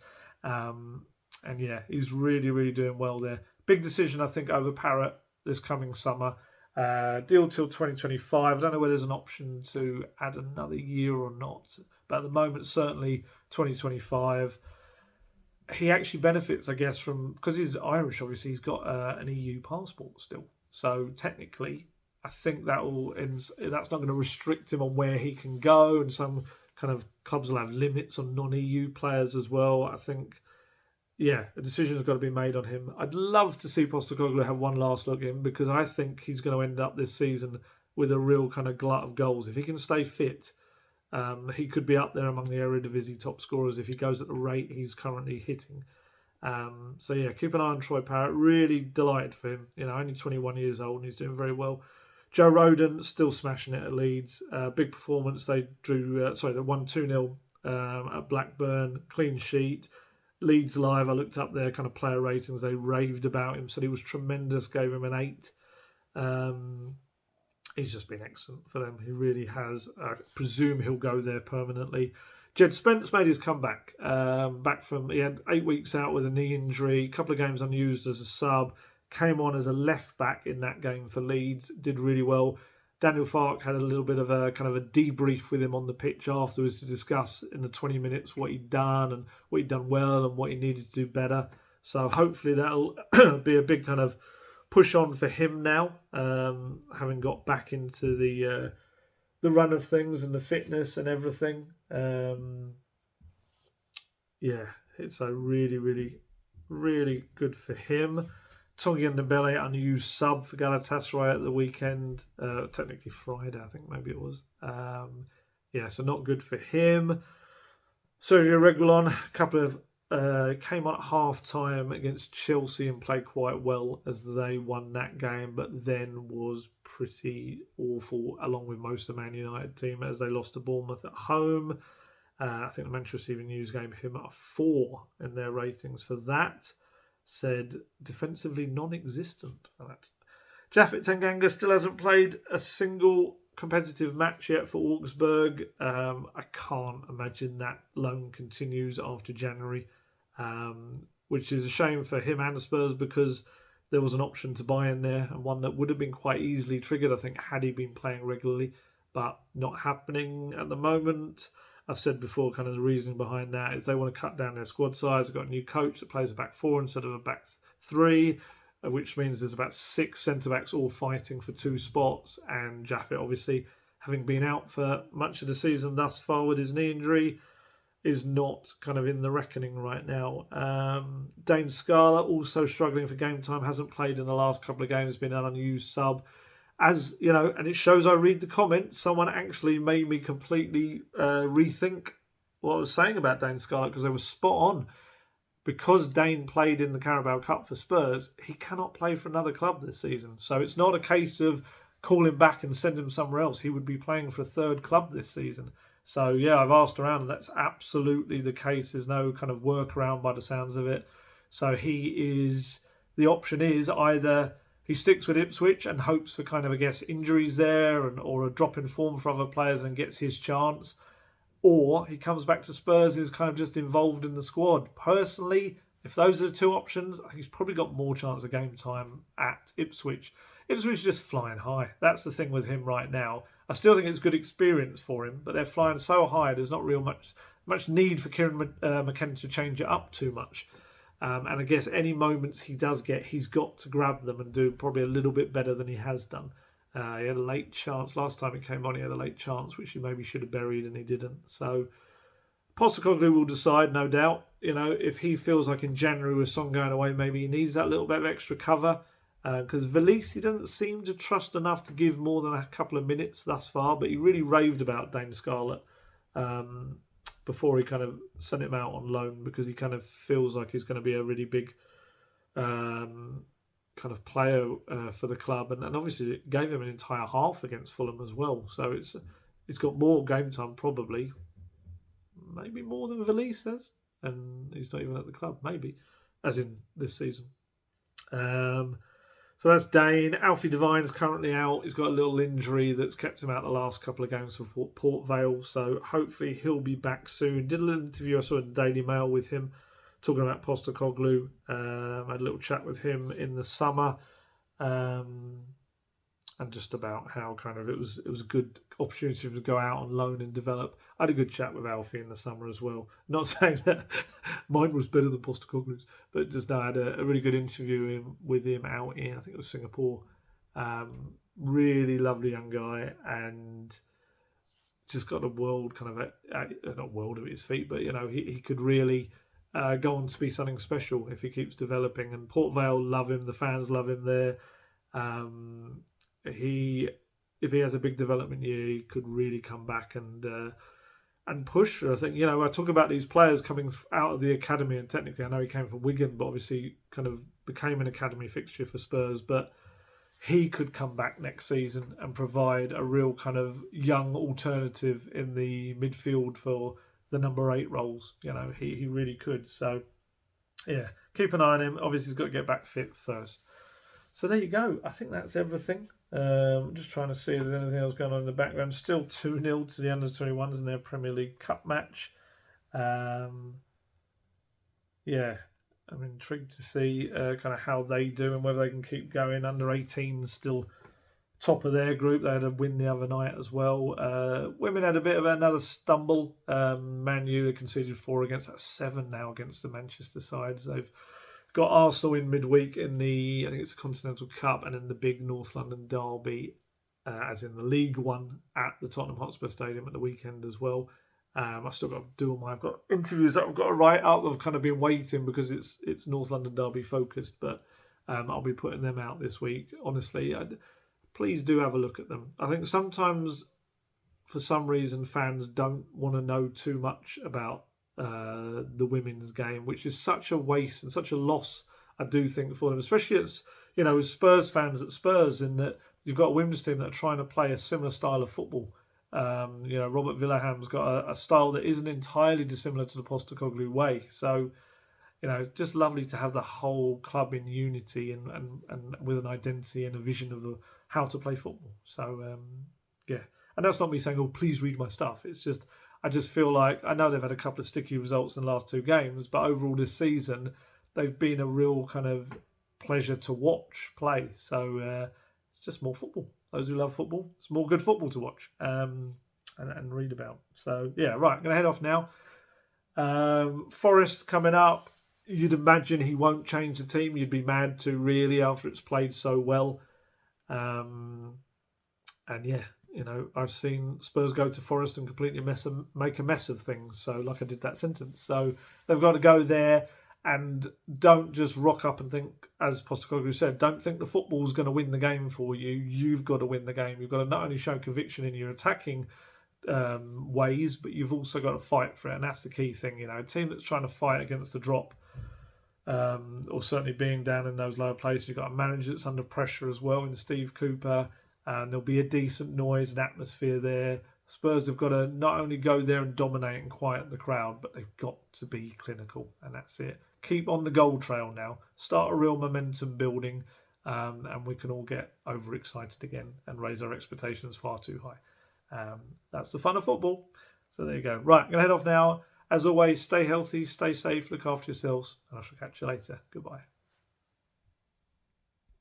He's really, really doing well there. Big decision, I think, over Parrott this coming summer. Deal till 2025. I don't know whether there's an option to add another year or not, but at the moment, certainly 2025. He actually benefits, I guess, from, because he's Irish, obviously, he's got an EU passport still. So technically, I think that's not going to restrict him on where he can go, and some kind of clubs will have limits on non-EU players as well. I think, a decision has got to be made on him. I'd love to see Postecoglou have one last look at him, because I think he's going to end up this season with a real kind of glut of goals. If he can stay fit, he could be up there among the Eredivisie top scorers if he goes at the rate he's currently hitting. Keep an eye on Troy Parrott. Really delighted for him. Only 21 years old and he's doing very well. Joe Rodon still smashing it at Leeds. Big performance. They won 2-0 at Blackburn. Clean sheet. Leeds Live, I looked up their kind of player ratings. They raved about him. Said he was tremendous. Gave him an 8. He's just been excellent for them. He really has. I presume he'll go there permanently. Jed Spence made his comeback. He had 8 weeks out with a knee injury, a couple of games unused as a sub, came on as a left back in that game for Leeds, did really well. Daniel Farke had a little bit of a kind of a debrief with him on the pitch afterwards to discuss in the 20 minutes what he'd done and what he'd done well and what he needed to do better. So hopefully that'll be a big kind of push on for him now, having got back into the run of things and the fitness and everything. It's a really, really, really good for him. Tongi Ndembele, unused sub for Galatasaray at the weekend. Technically Friday, I think maybe it was. So not good for him. Sergio Reguilon, a couple of came on at half-time against Chelsea and played quite well as they won that game, but then was pretty awful, along with most of the Man United team, as they lost to Bournemouth at home. I think the Manchester Evening News gave him a 4 in their ratings for that. Said defensively non-existent for that. Japhet Tanganga still hasn't played a single competitive match yet for Augsburg. I can't imagine that loan continues after January, which is a shame for him and the Spurs, because there was an option to buy in there, and one that would have been quite easily triggered, I think, had he been playing regularly, but not happening at the moment. I've said before, kind of the reasoning behind that is they want to cut down their squad size. They've got a new coach that plays a back four instead of a back three, which means there's about 6 centre-backs all fighting for 2 spots, and Jaffet, obviously, having been out for much of the season thus far with his knee injury, is not kind of in the reckoning right now. Dane Scarlett also struggling for game time, hasn't played in the last couple of games, been an unused sub. As you know, and it shows I read the comments, someone actually made me completely rethink what I was saying about Dane Scarlett, because they were spot on. Because Dane played in the Carabao Cup for Spurs, he cannot play for another club this season. So it's not a case of call him back and send him somewhere else. He would be playing for a third club this season. So yeah, I've asked around, and that's absolutely the case. There's no kind of workaround by the sounds of it. So the option is either he sticks with Ipswich and hopes for kind of, I guess, injuries there or a drop in form for other players and gets his chance, or he comes back to Spurs and is kind of just involved in the squad. Personally, if those are the 2 options, I think he's probably got more chance of game time at Ipswich. Ipswich is just flying high. That's the thing with him right now. I still think it's good experience for him, but they're flying so high, there's not real much need for Kieran McKenna to change it up too much. And I guess any moments he does get, he's got to grab them and do probably a little bit better than he has done. He had a late chance. Last time he came on, he had a late chance, which he maybe should have buried, and he didn't. So Postecoglou will decide, no doubt. You know, if he feels like in January with Son going away, maybe he needs that little bit of extra cover. Because Valise, he doesn't seem to trust enough to give more than a couple of minutes thus far, but he really raved about Dane Scarlett before he kind of sent him out on loan, because he kind of feels like he's going to be a really big kind of player for the club, and obviously it gave him an entire half against Fulham as well. So it's got more game time, probably, maybe more than Valise has, and he's not even at the club, maybe, as in this season. So that's Dane. Alfie Devine's currently out. He's got a little injury that's kept him out the last couple of games for Port Vale. So hopefully he'll be back soon. Did a little interview I saw in the Daily Mail with him, talking about Postecoglou. I had a little chat with him in the summer. And just about how kind of it was a good opportunity to go out on loan and develop. I had a good chat with Alfie in the summer as well. Not saying that mine was better than Postecoglou's, but just I had a really good interview with him out in, I think it was Singapore. Really lovely young guy, and just got a world kind of not world at his feet, but you know he could really go on to be something special if he keeps developing. And Port Vale love him, the fans love him there. If he has a big development year, he could really come back and push. I think, you know, I talk about these players coming out of the academy, and technically I know he came from Wigan, but obviously kind of became an academy fixture for Spurs. But he could come back next season and provide a real kind of young alternative in the midfield for the number 8 roles. You know, he really could. So yeah, keep an eye on him. Obviously, he's got to get back fit first. So there you go. I think that's everything. I'm just trying to see if there's anything else going on in the background. Still 2-0 to the Under-21s in their Premier League Cup match. Yeah, I'm intrigued to see kind of how they do and whether they can keep going. Under-18s still top of their group. They had a win the other night as well. Women had a bit of another stumble. Man U, they conceded 4 against that 7 now against the Manchester sides. They've got Arsenal in midweek in the, I think it's the Continental Cup, and then the big North London derby, as in the League One, at the Tottenham Hotspur Stadium at the weekend as well. I've still got to do all my, I've got interviews that I've got to write up. I've kind of been waiting because it's North London derby focused, but I'll be putting them out this week. Honestly, please do have a look at them. I think sometimes, for some reason, fans don't want to know too much about the women's game, which is such a waste and such a loss, I do think, for them, especially as, you know, as Spurs fans at Spurs, in that you've got a women's team that are trying to play a similar style of football. You know, Robert Villaham's got a style that isn't entirely dissimilar to the Postecoglou way. So, you know, just lovely to have the whole club in unity and with an identity and a vision of how to play football. So, yeah. And that's not me saying, oh, please read my stuff. It's just, I just feel like, I know they've had a couple of sticky results in the last 2 games, but overall this season, they've been a real kind of pleasure to watch play. So it's just more football. Those who love football, it's more good football to watch and read about. So yeah, right, I'm going to head off now. Forest coming up. You'd imagine he won't change the team. You'd be mad to, really, after it's played so well. And yeah, I've seen Spurs go to Forest and completely make a mess of things. So, like I did that sentence. So they've got to go there and don't just rock up and think, as Postecoglou said, don't think the football's going to win the game for you. You've got to win the game. You've got to not only show conviction in your attacking ways, but you've also got to fight for it, and that's the key thing. A team that's trying to fight against a drop, or certainly being down in those lower places, you've got a manager that's under pressure as well in Steve Cooper, and there'll be a decent noise and atmosphere there. Spurs have got to not only go there and dominate and quiet the crowd, but they've got to be clinical, and that's it. Keep on the goal trail now. Start a real momentum building, and we can all get overexcited again and raise our expectations far too high. That's the fun of football. So there you go. Right, I'm going to head off now. As always, stay healthy, stay safe, look after yourselves, and I shall catch you later. Goodbye.